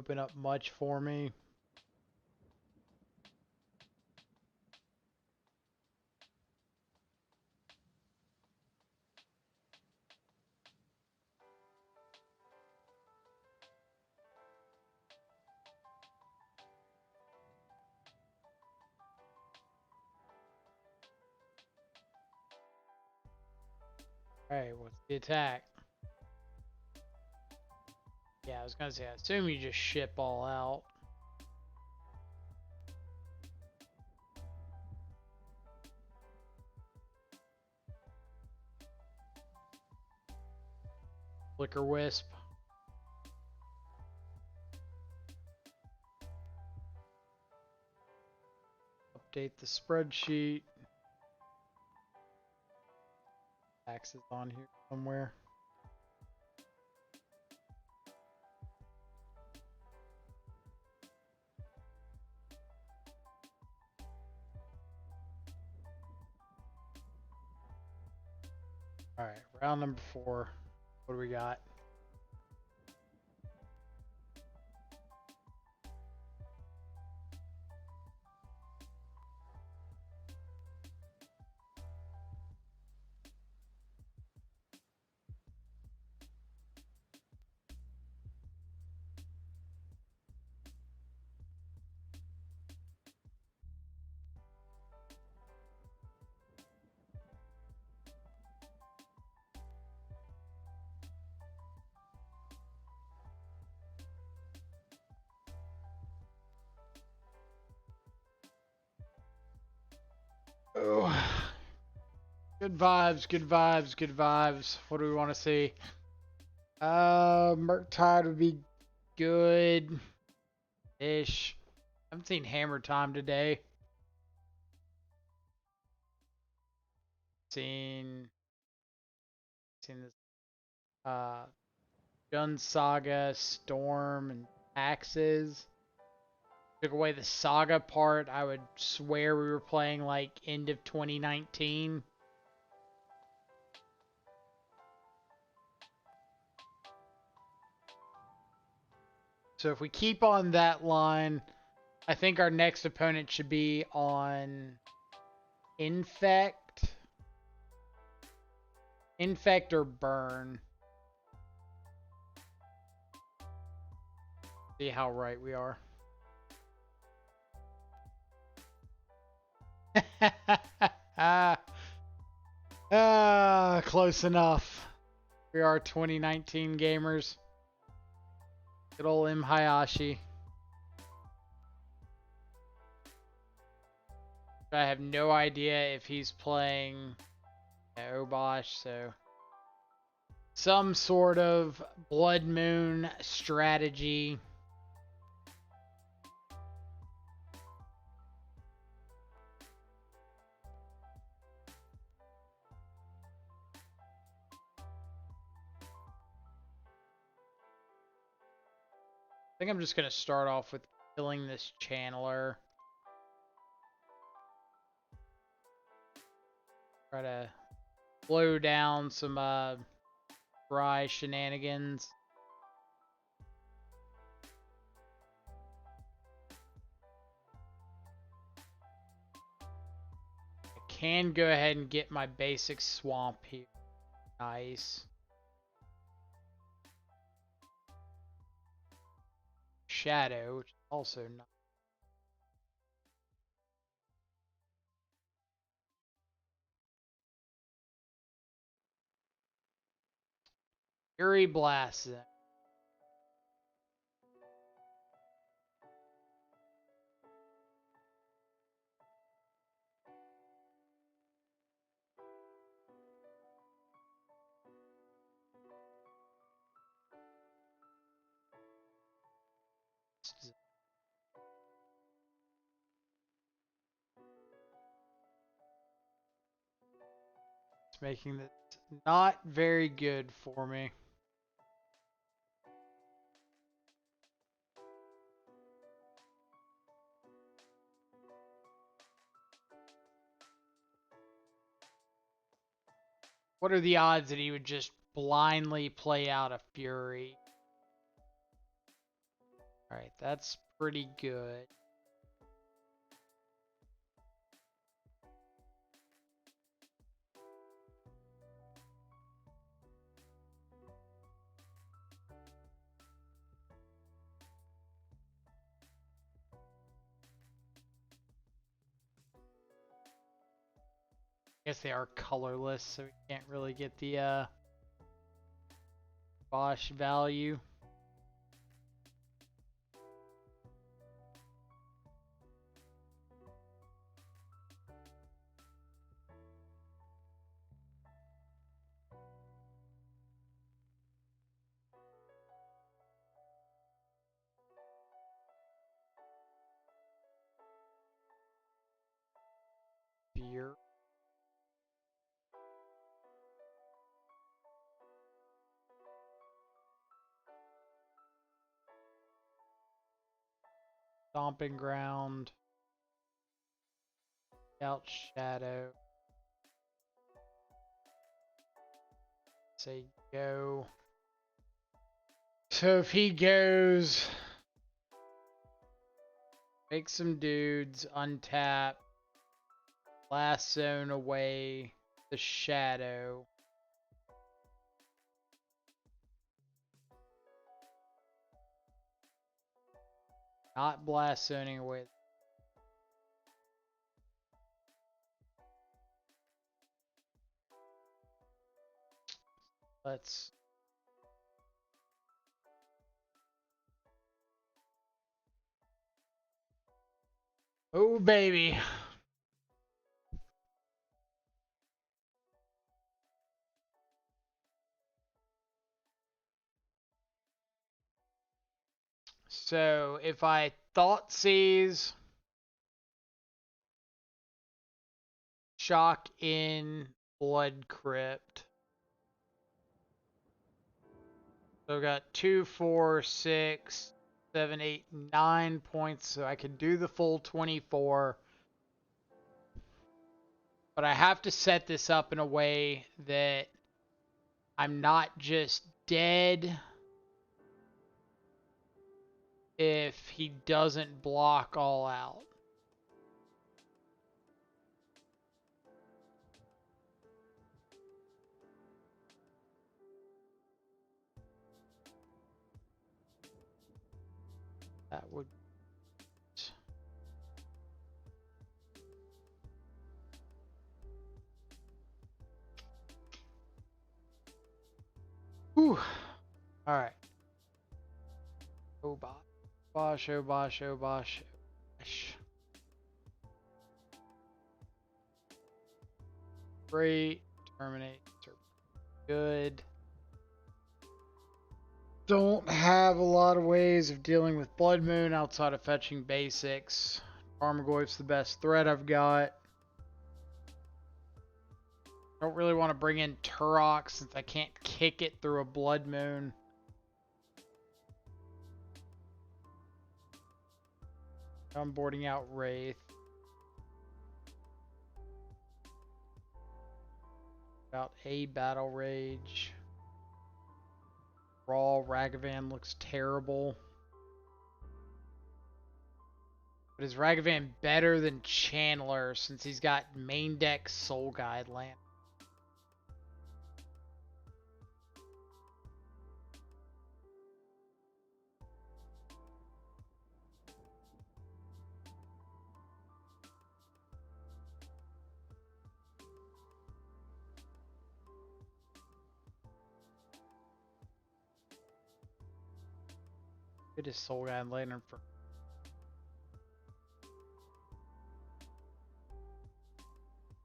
Open up much for me. Alright, what's the attack? Yeah, I was gonna say, I assume you just ship all out. Flicker Wisp. Update the spreadsheet. Taxes on here somewhere. Alright, round number 4. What do we got? Oh, good vibes, good vibes, good vibes. What do we want to see? Murktide would be good-ish. I haven't seen Hammer Time today. Seen this Gun Saga, Storm, and Taxes. Took away the Saga part, I would swear we were playing like end of 2019. So if we keep on that line, I think our next opponent should be on Infect. Infect or Burn. See how right we are. Close enough. We are 2019 gamers. Good old M. Hayashi. I have no idea if he's playing Obosh, so some sort of Blood Moon strategy. I think I'm just going to start off with killing this channeler. Try to slow down some dry shenanigans. I can go ahead and get my basic swamp here. Nice. Shadow, which is also nice. Fury Blast. It's making this not very good for me. What are the odds that he would just blindly play out a Fury? Alright, that's pretty good. I guess they are colorless, so we can't really get the Bosch value. Beer. Stomping Ground. Out Shadow. Say go. So if he goes, make some dudes, untap, last zone away the Shadow. Not blast zoning away. Let's. Oh, baby. So if I thought seize, shock in Blood Crypt. So I've got 2, 4, 6, 7, 8, 9 points. So I could do the full 24. But I have to set this up in a way that I'm not just dead if he doesn't block all out. That would. Alright. Obosh. Obosh, Obosh, Obosh, Obosh. Great. Terminate. Good. Don't have a lot of ways of dealing with Blood Moon outside of fetching basics. Tarmogoyf's the best threat I've got. Don't really want to bring in Turok since I can't kick it through a Blood Moon. I'm boarding out Wraith. About a Battle Rage. Raw Ragavan looks terrible. But is Ragavan better than Chandler since he's got main deck Soul Guide land? It is Soul Guide Lantern for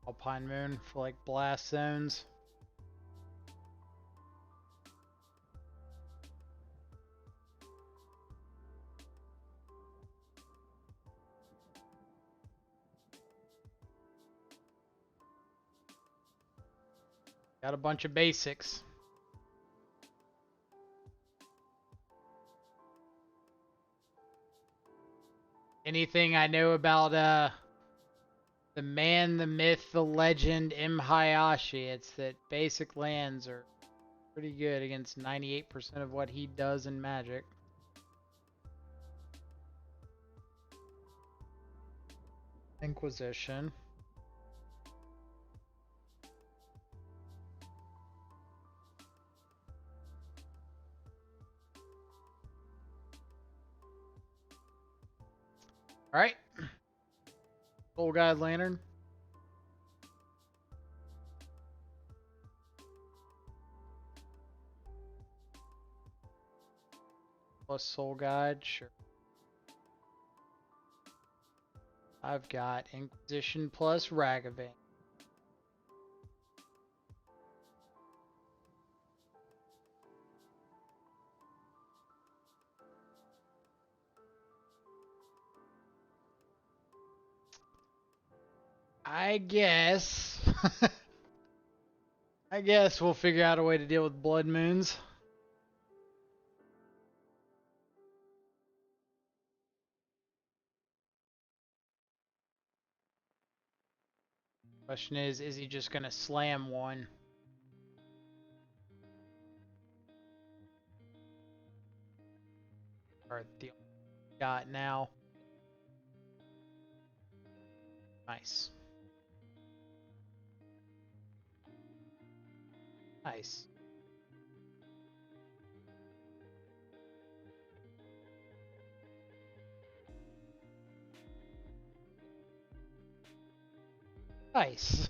Alpine Moon for like blast zones. Got a bunch of basics. Anything I know about the man, the myth, the legend, M. Hayashi, it's that basic lands are pretty good against 98% of what he does in Magic. Inquisition. Alright. Soul Guide Lantern. Plus Soul Guide, sure. I've got Inquisition plus Ragavan. I guess. I guess we'll figure out a way to deal with Blood Moons. Question is he just gonna slam one? Or the got now. Nice. Nice. Nice.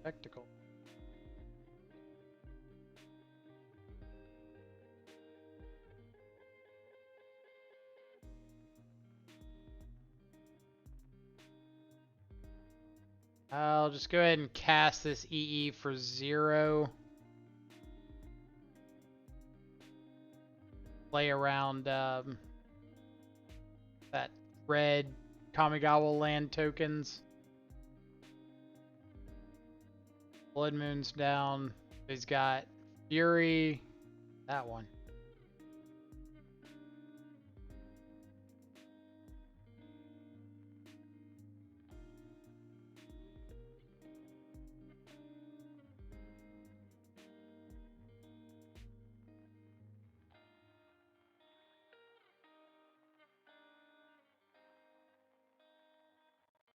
Spectacle. I'll just go ahead and cast this EE for 0. Play around that red Kamigawa land tokens. Blood Moon's down. He's got Fury. That one.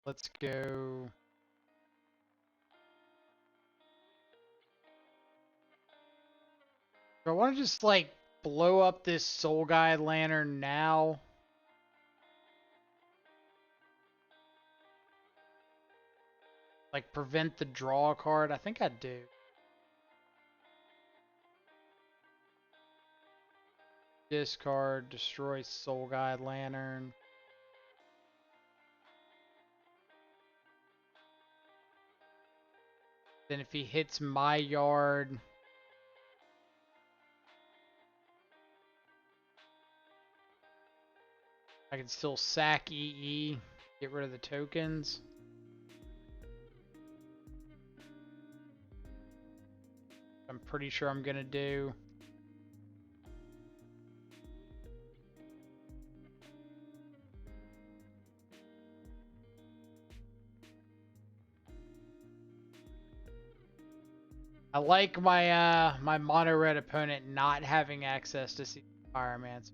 Let's go. Do I want to just like blow up this Soul Guide Lantern now? Like prevent the draw card? I think I do. Discard, destroy Soul Guide Lantern. Then if he hits my yard, I can still sack EE, get rid of the tokens. I'm pretty sure I'm gonna do. I like my my mono red opponent not having access to see Pyromancer.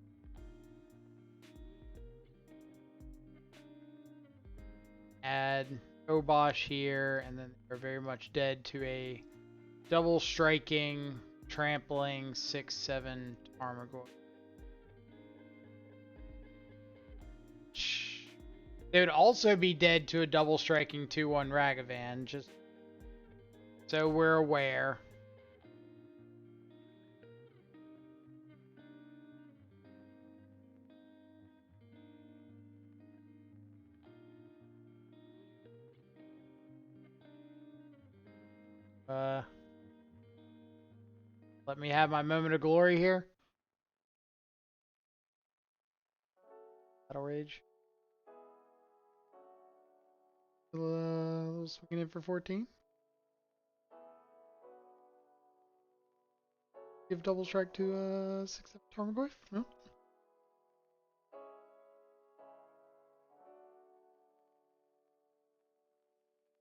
Add Obosh here, and then they're very much dead to a double striking, trampling 6/7 Tarmogoyf. They would also be dead to a double striking 2/1 Ragavan, just so we're aware. Let me have my moment of glory here. Battle Rage. Swinging in for 14. Give double strike to 6/7 Tarmogoyf. No.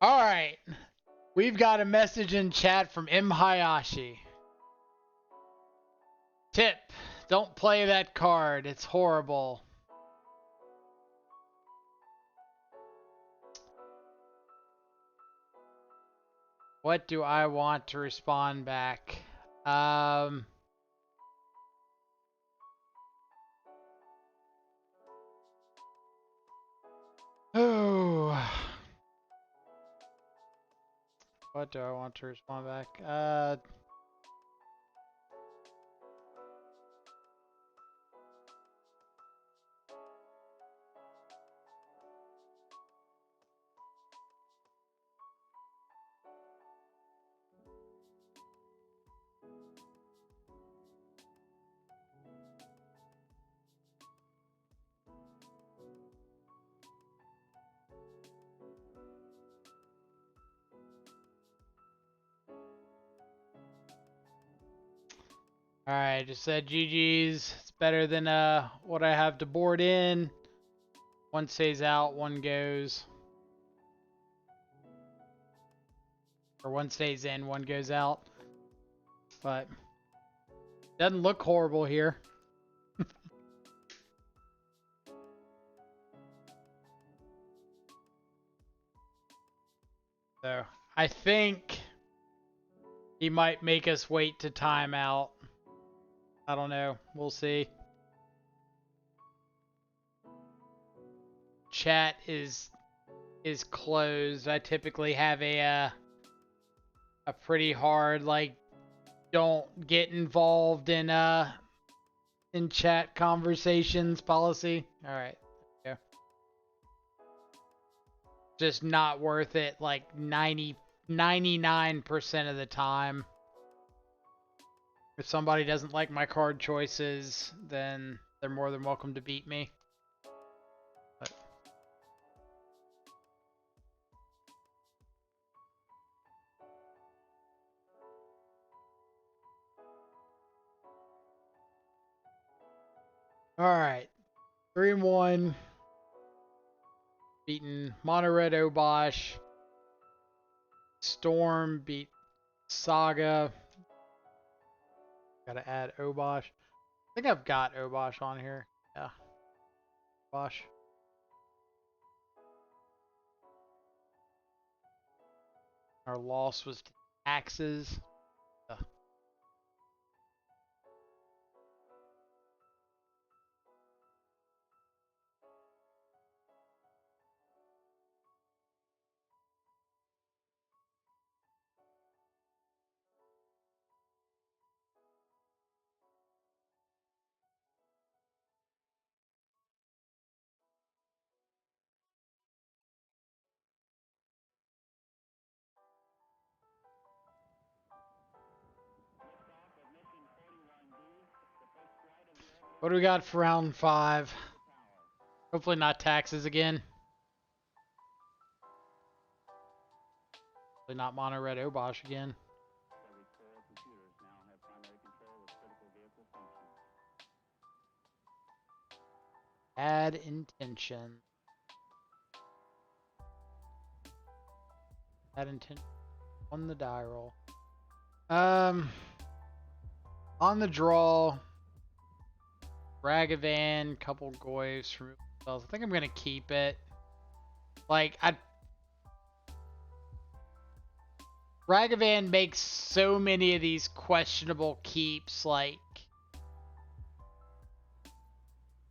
All right. We've got a message in chat from M. Hayashi. Tip, don't play that card. It's horrible. What do I want to respond back? Oh. What do I want to respond back? Alright, just said GG's. It's better than what I have to board in. One stays out, one goes. Or one stays in, one goes out. But doesn't look horrible here. So I think he might make us wait to time out. I don't know. We'll see. Chat is closed. I typically have a pretty hard like don't get involved in chat conversations policy. All right. Yeah. Just not worth it like 99% of the time. If somebody doesn't like my card choices, then they're more than welcome to beat me. But all right, 3-1. Beaten Mono Red Obosh. Storm beat Saga. Gotta add Obosh. I think I've got Obosh on here. Yeah. Obosh. Our loss was to taxes. What do we got for round 5? Hopefully not taxes again. Hopefully not mono red Obosh again. Add intention. Add intention on the die roll. On the draw, Ragavan, couple Goyfs, remove spells. I think I'm gonna keep it. Like Ragavan makes so many of these questionable keeps, like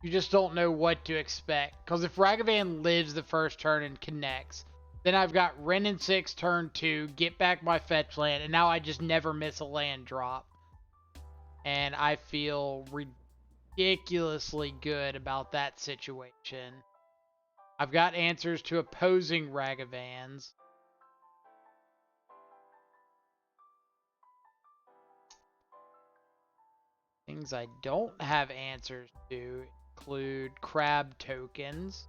you just don't know what to expect. Because if Ragavan lives the first turn and connects, then I've got Wrenn and 6 turn 2, get back my fetch land, and now I just never miss a land drop. And I feel ridiculously good about that situation. I've got answers to opposing Ragavans. Things I don't have answers to include crab tokens.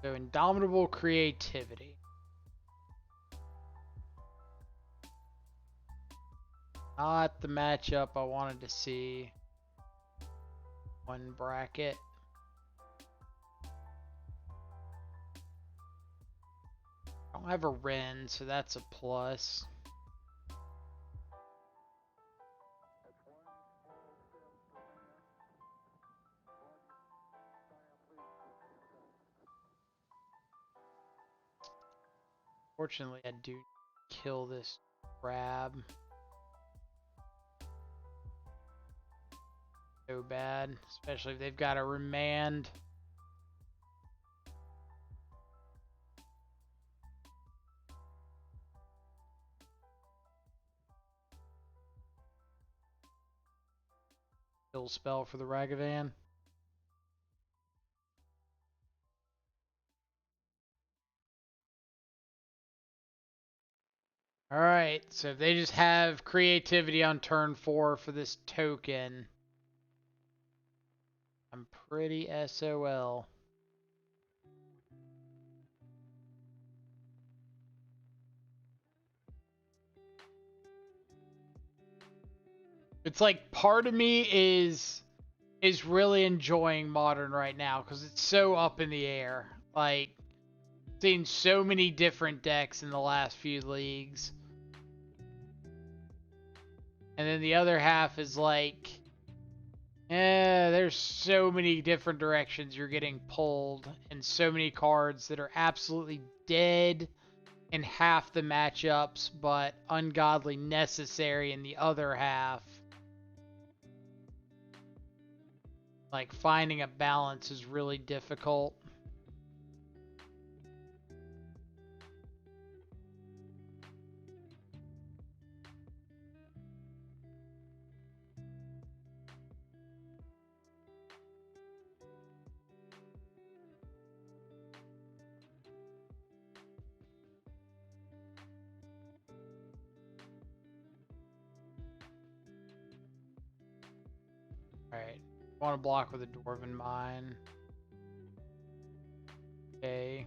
So Indomitable creativity. Not the matchup I wanted to see. One bracket. I don't have a Wrenn, so that's a plus. Fortunately, I do kill this crab. So bad, especially if they've got a remand. Kill spell for the Ragavan. Alright, so if they just have creativity on turn 4 for this token, I'm pretty SOL. It's like part of me is really enjoying Modern right now because it's so up in the air. Like, seen so many different decks in the last few leagues. And then the other half is like, there's so many different directions you're getting pulled, and so many cards that are absolutely dead in half the matchups, but ungodly necessary in the other half. Like, finding a balance is really difficult. Alright, I want to block with a Dwarven Mine. Okay.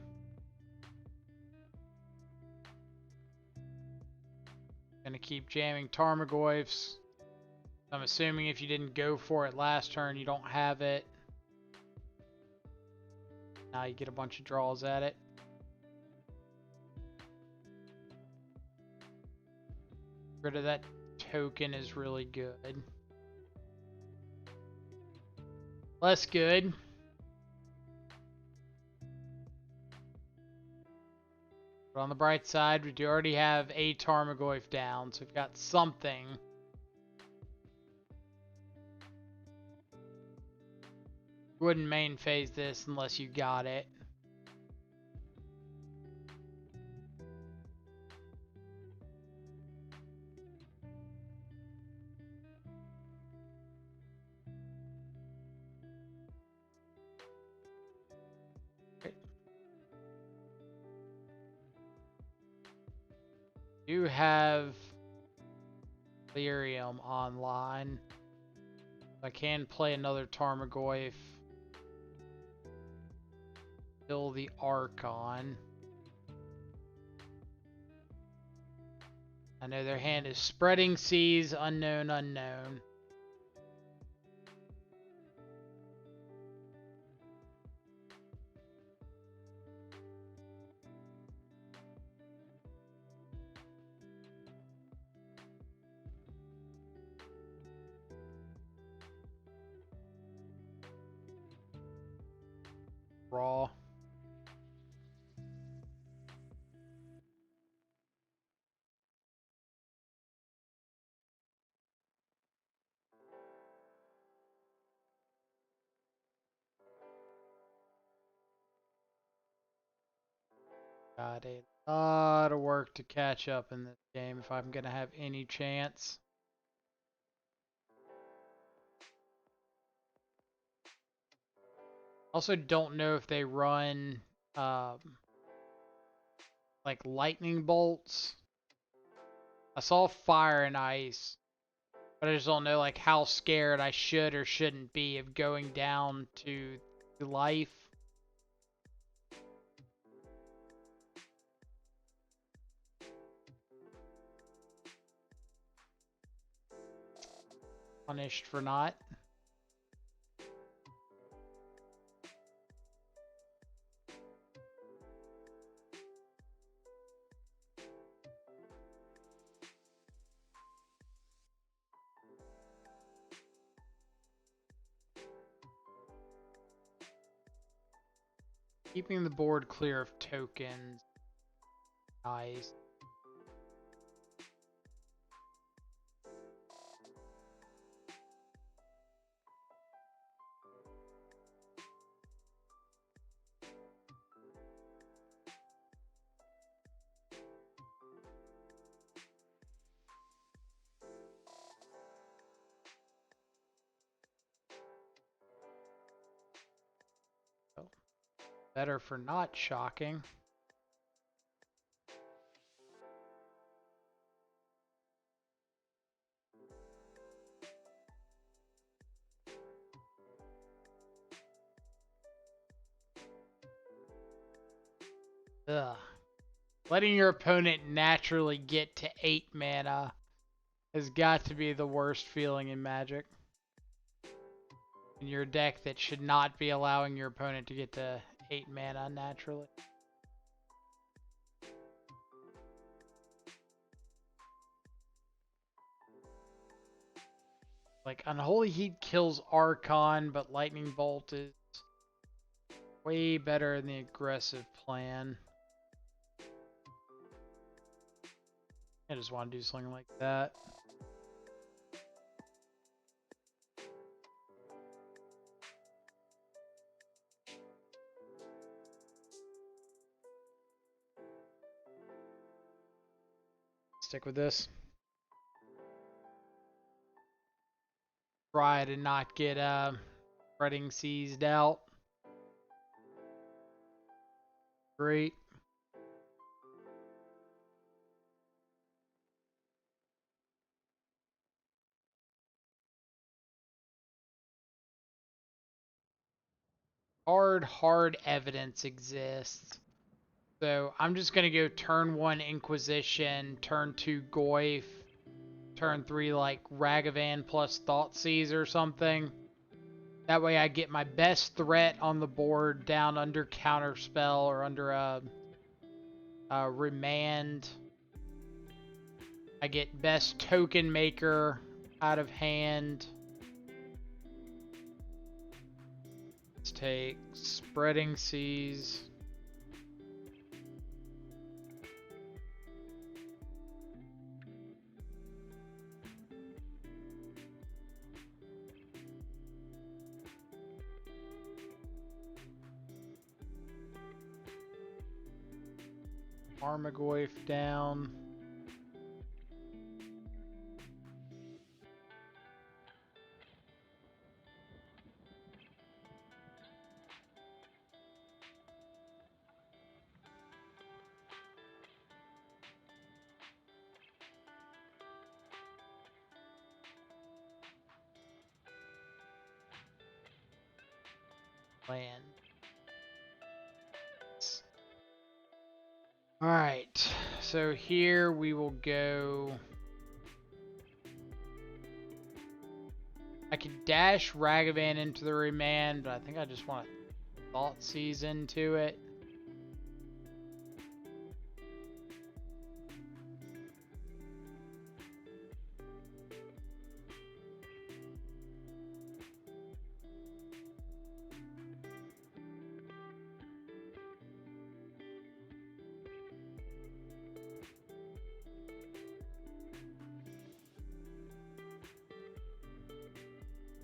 Gonna keep jamming Tarmogoyfs. I'm assuming if you didn't go for it last turn, you don't have it. Now you get a bunch of draws at it. Rid of that token is really good. Less good. But on the bright side, we do already have a Tarmogoyf down, so we've got something. Wouldn't main phase this unless you got it. Do have Yorion online. I can play another Tarmogoyf. Kill the Archon. I know their hand is Spreading Seas, Unknown, Unknown. Raw. Got a lot of work to catch up in this game if I'm going to have any chance. Also don't know if they run like lightning bolts. I saw fire and ice, but I just don't know like how scared I should or shouldn't be of going down to life. Punished for not. Keeping the board clear of tokens. Nice. Better for not shocking. Ugh. Letting your opponent naturally get to 8 mana has got to be the worst feeling in Magic. In your deck that should not be allowing your opponent to get to 8 mana naturally. Like, Unholy Heat kills Archon, but Lightning Bolt is way better in the aggressive plan. I just want to do something like that. Stick with this. Try to not get Spreading Seized out. Great. Hard evidence exists. So I'm just going to go turn 1 Inquisition, turn 2 Goyf, turn 3 like Ragavan plus Thoughtseize or something. That way I get my best threat on the board down under Counterspell or under a Remand. I get best token maker out of hand. Let's take Spreading Seas. Tarmogoyf down. land. Alright, so here we will go. I could dash Ragavan into the remand, but I think I just want to Thought Seize into it.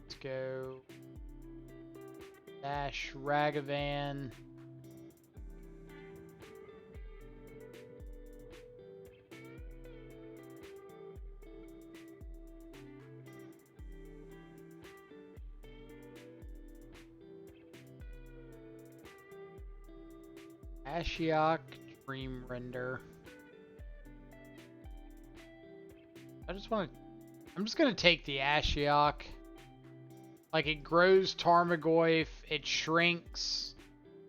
Let's go dash Ragavan. Ashiok, Dream Render. I'm just gonna take the Ashiok. Like, it grows Tarmogoyf, it shrinks,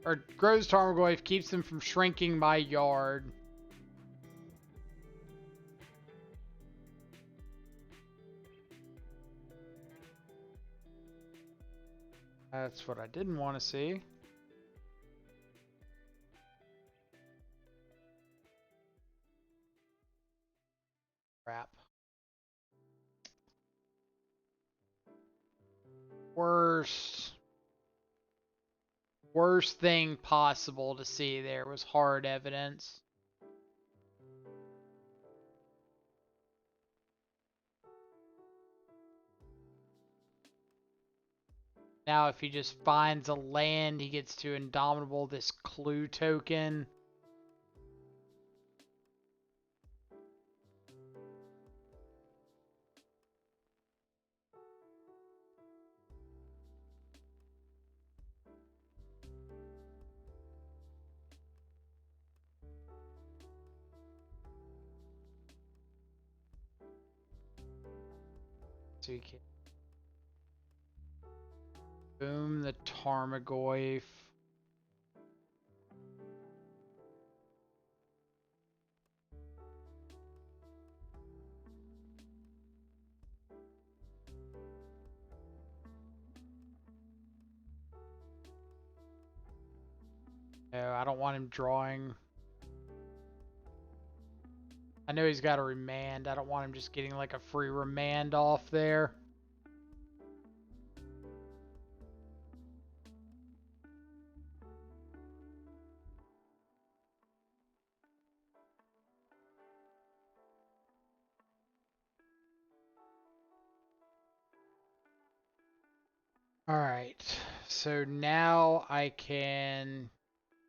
or grows Tarmogoyf, keeps them from shrinking my yard. That's what I didn't want to see. Crap. Worst thing possible to see there was hard evidence. Now if he just finds a land, he gets to Indomitable this clue token. So you can boom the Tarmogoyf. No, I don't want him drawing. I know he's got a remand. I don't want him just getting like a free remand off there. Alright, so now I can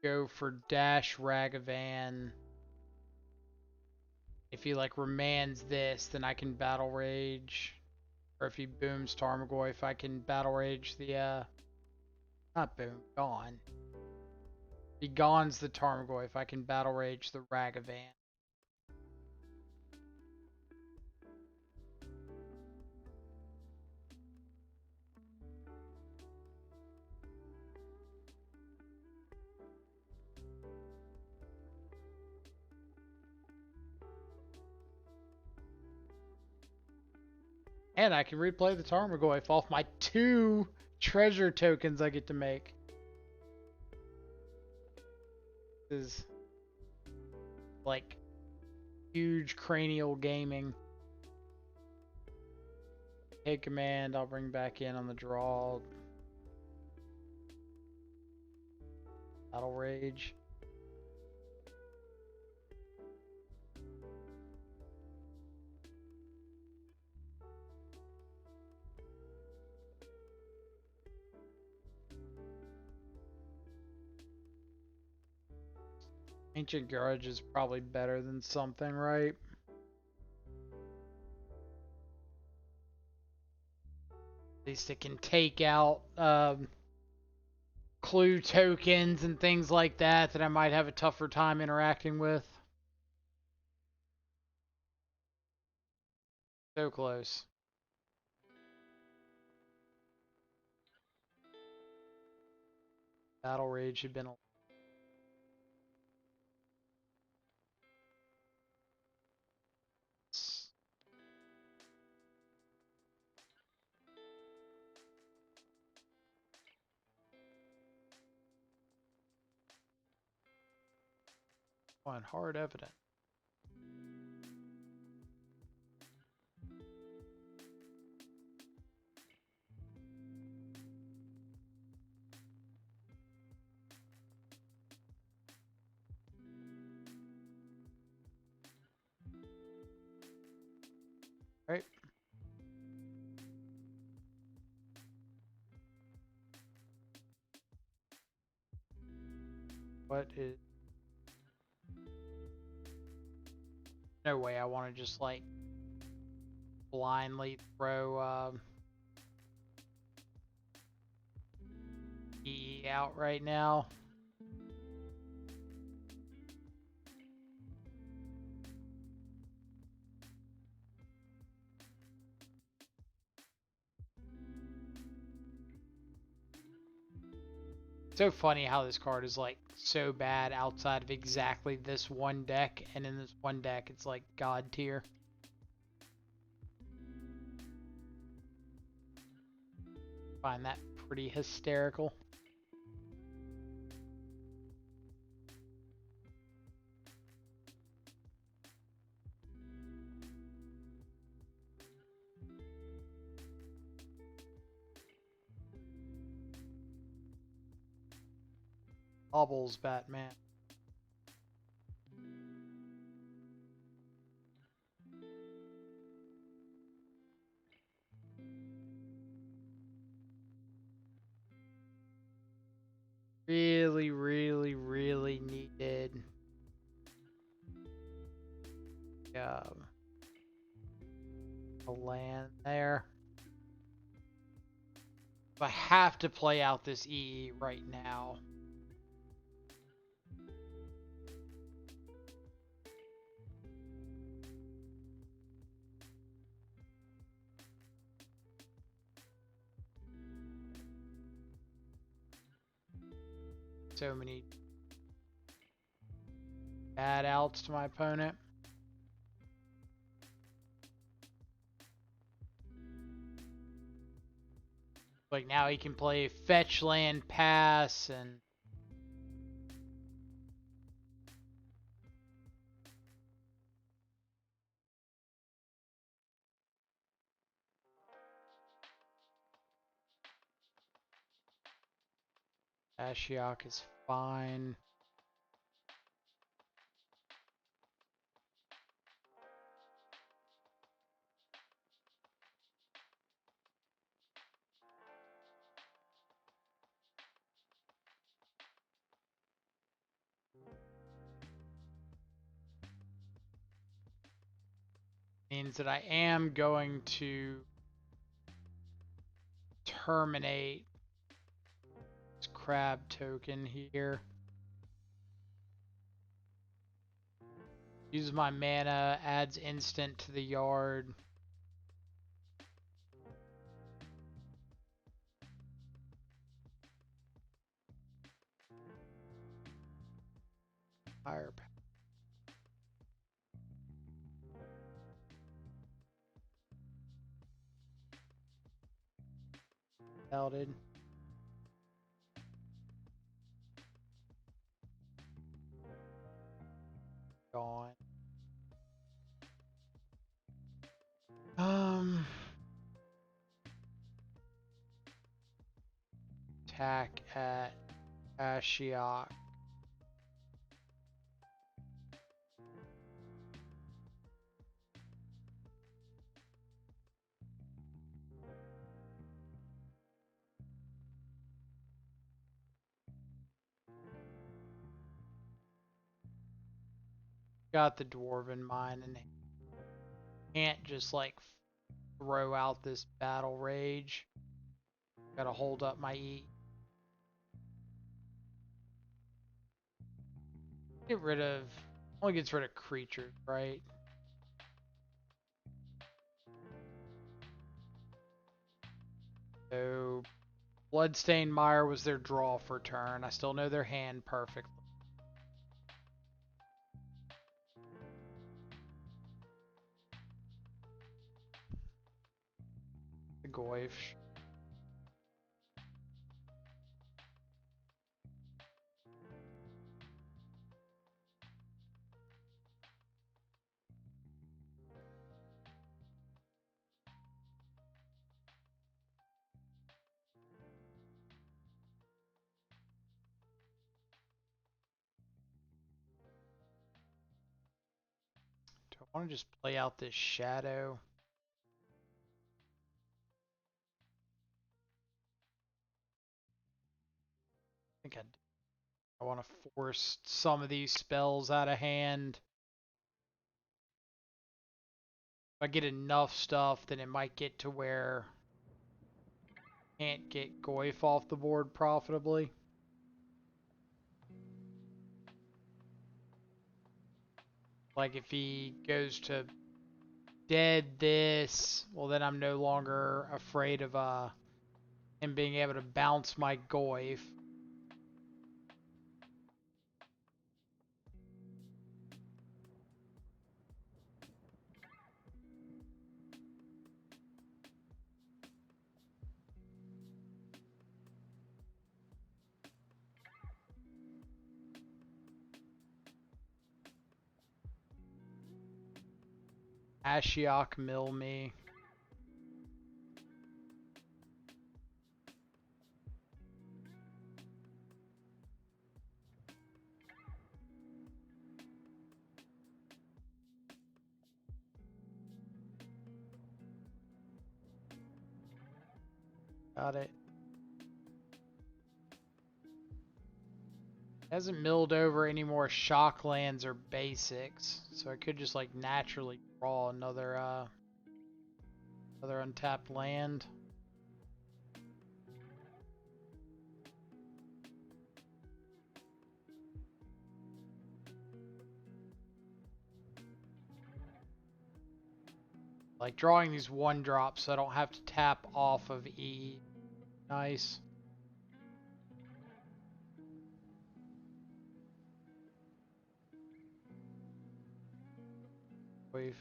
go for Dash Ragavan. If he like remands this, then I can Battle Rage. Or if he booms Tarmogoyf, I can Battle Rage the, not boom, gone. If he gones the Tarmogoyf, I can Battle Rage the Ragavan. And I can replay the Tarmogoyf off my 2 treasure tokens I get to make. This is like huge cranial gaming. Hey command, I'll bring back in on the draw. Battle Rage. Ancient Grudge is probably better than something, right? At least it can take out clue tokens and things like that that I might have a tougher time interacting with. So close. Battle Rage had been a on hard evidence. Right. What is... No way I want to just like blindly throw E out right now. So funny how this card is like so bad outside of exactly this one deck, and in this one deck it's like god tier. Find that pretty hysterical. Bubbles, Batman. Really, really, really needed a land there. I have to play out this EE right now. So many bad outs to my opponent. Like now he can play fetch land pass and Ashiok is fine. Means that I am going to terminate this crab token here. Use my mana, adds instant to the yard. Firepower. Doubted. Gone. Attack at Ashiok. Got the Dwarven Mine and can't just like throw out this Battle Rage. Gotta hold up my E. Get rid of, only gets rid of creatures, right? So Bloodstained Mire was their draw for turn. I still know their hand perfectly. The Goyf. Do I want to just play out this shadow? I think I do. I want to force some of these spells out of hand. If I get enough stuff, then it might get to where I can't get Goyf off the board profitably. Like if he goes to dead this, well then I'm no longer afraid of him being able to bounce my Goyf. Ashiok mill me. Got it. Hasn't milled over any more shock lands or basics, so I could just like naturally draw another untapped land. Like drawing these 1-drops so I don't have to tap off of E. Nice. Wave.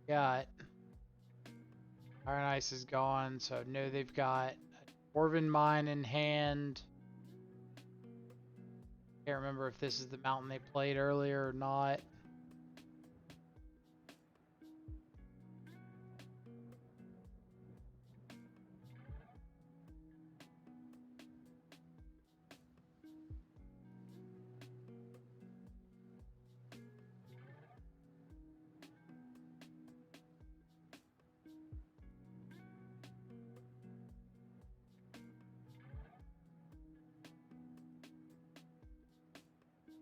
Got Iron Ice is gone, so I know they've got a Dwarven Mine in hand. Can't remember if this is the mountain they played earlier or not.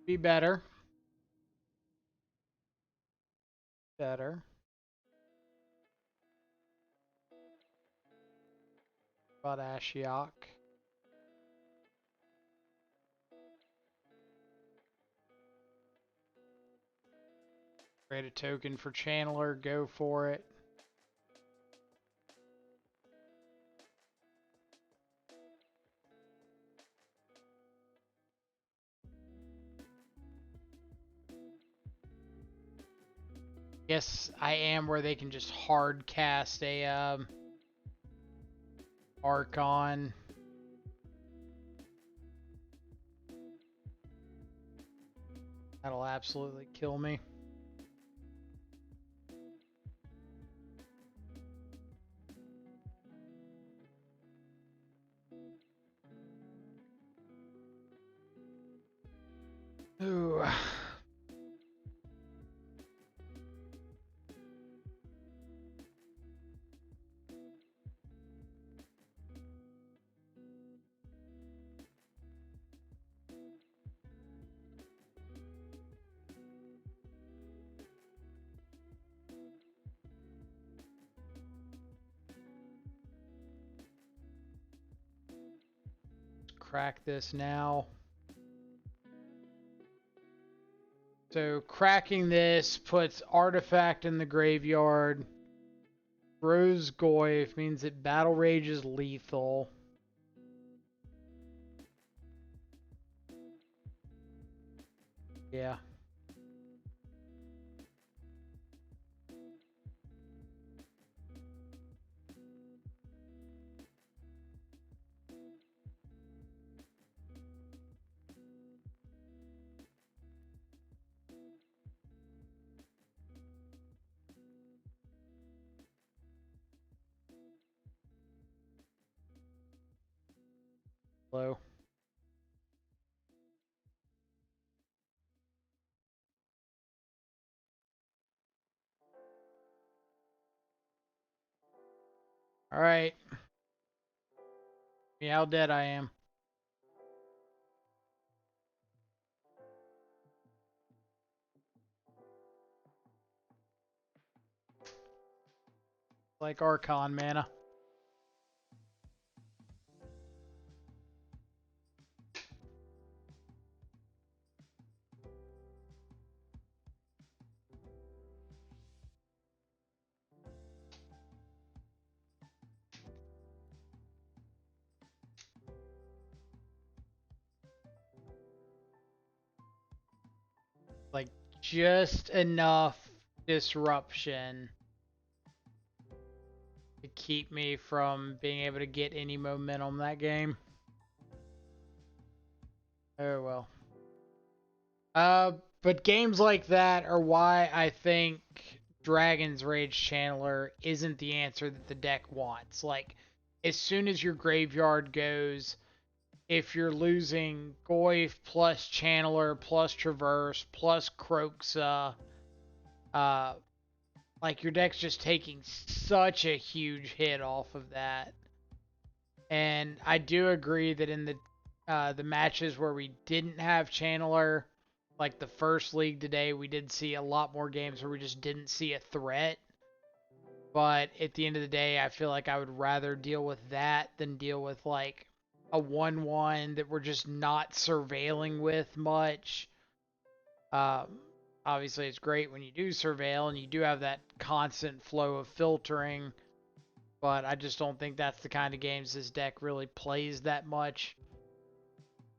Be better. Better. About Ashiok. Create a token for Channeler, go for it. Guess I am where they can just hard cast a Archon. That'll absolutely kill me. Ooh. crack this now. So cracking this puts Artifact in the graveyard. Rose Goyf means that Battle Rage is lethal. Yeah. Hello. Alright. See how dead I am. Like Archon mana. Like just enough disruption to keep me from being able to get any momentum that game. Oh well. But games like that are why I think Dragon's Rage Channeler isn't the answer that the deck wants. Like, as soon as your graveyard goes, if you're losing Goyf plus Channeler plus Traverse plus Croxa, like your deck's just taking such a huge hit off of that. And I do agree that in the matches where we didn't have Channeler, like the first league today, we did see a lot more games where we just didn't see a threat. But at the end of the day, I feel like I would rather deal with that than deal with like a 1-1 that we're just not surveilling with much. Obviously, it's great when you do surveil and you do have that constant flow of filtering. But I just don't think that's the kind of games this deck really plays that much.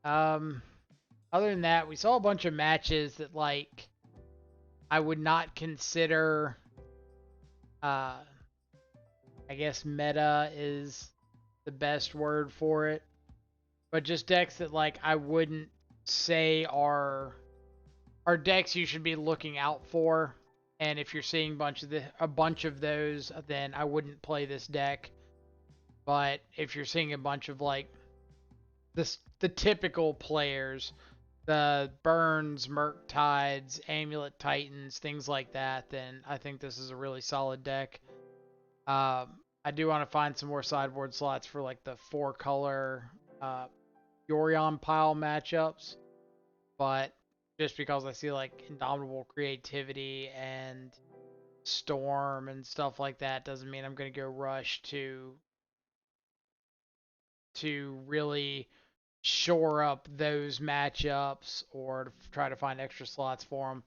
Other than that, we saw a bunch of matches that, like, I would not consider, I guess meta is the best word for it. But just decks that, like, I wouldn't say are decks you should be looking out for. And if you're seeing a bunch of those, then I wouldn't play this deck. But if you're seeing a bunch of, like, the typical players, the Burns, Murktides, Amulet Titans, things like that, then I think this is a really solid deck. I do want to find some more sideboard slots for like the 4-color Yorion pile matchups, but just because I see like Indomitable Creativity and Storm and stuff like that doesn't mean I'm going to go rush to really shore up those matchups or to try to find extra slots for them.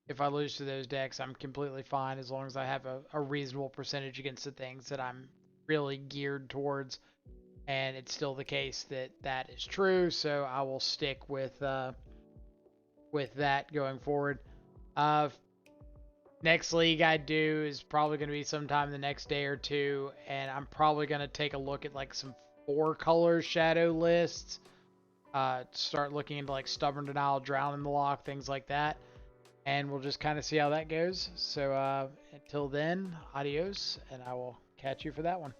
If I lose to those decks, I'm completely fine as long as I have a reasonable percentage against the things that I'm really geared towards. And it's still the case that that is true, so I will stick with that going forward. Next league I do is probably going to be sometime the next day or two, and I'm probably going to take a look at like some 4-color shadow lists. Start looking into like Stubborn Denial, Drown in the Lock, things like that. And we'll just kind of see how that goes. So until then, adios, and I will catch you for that one.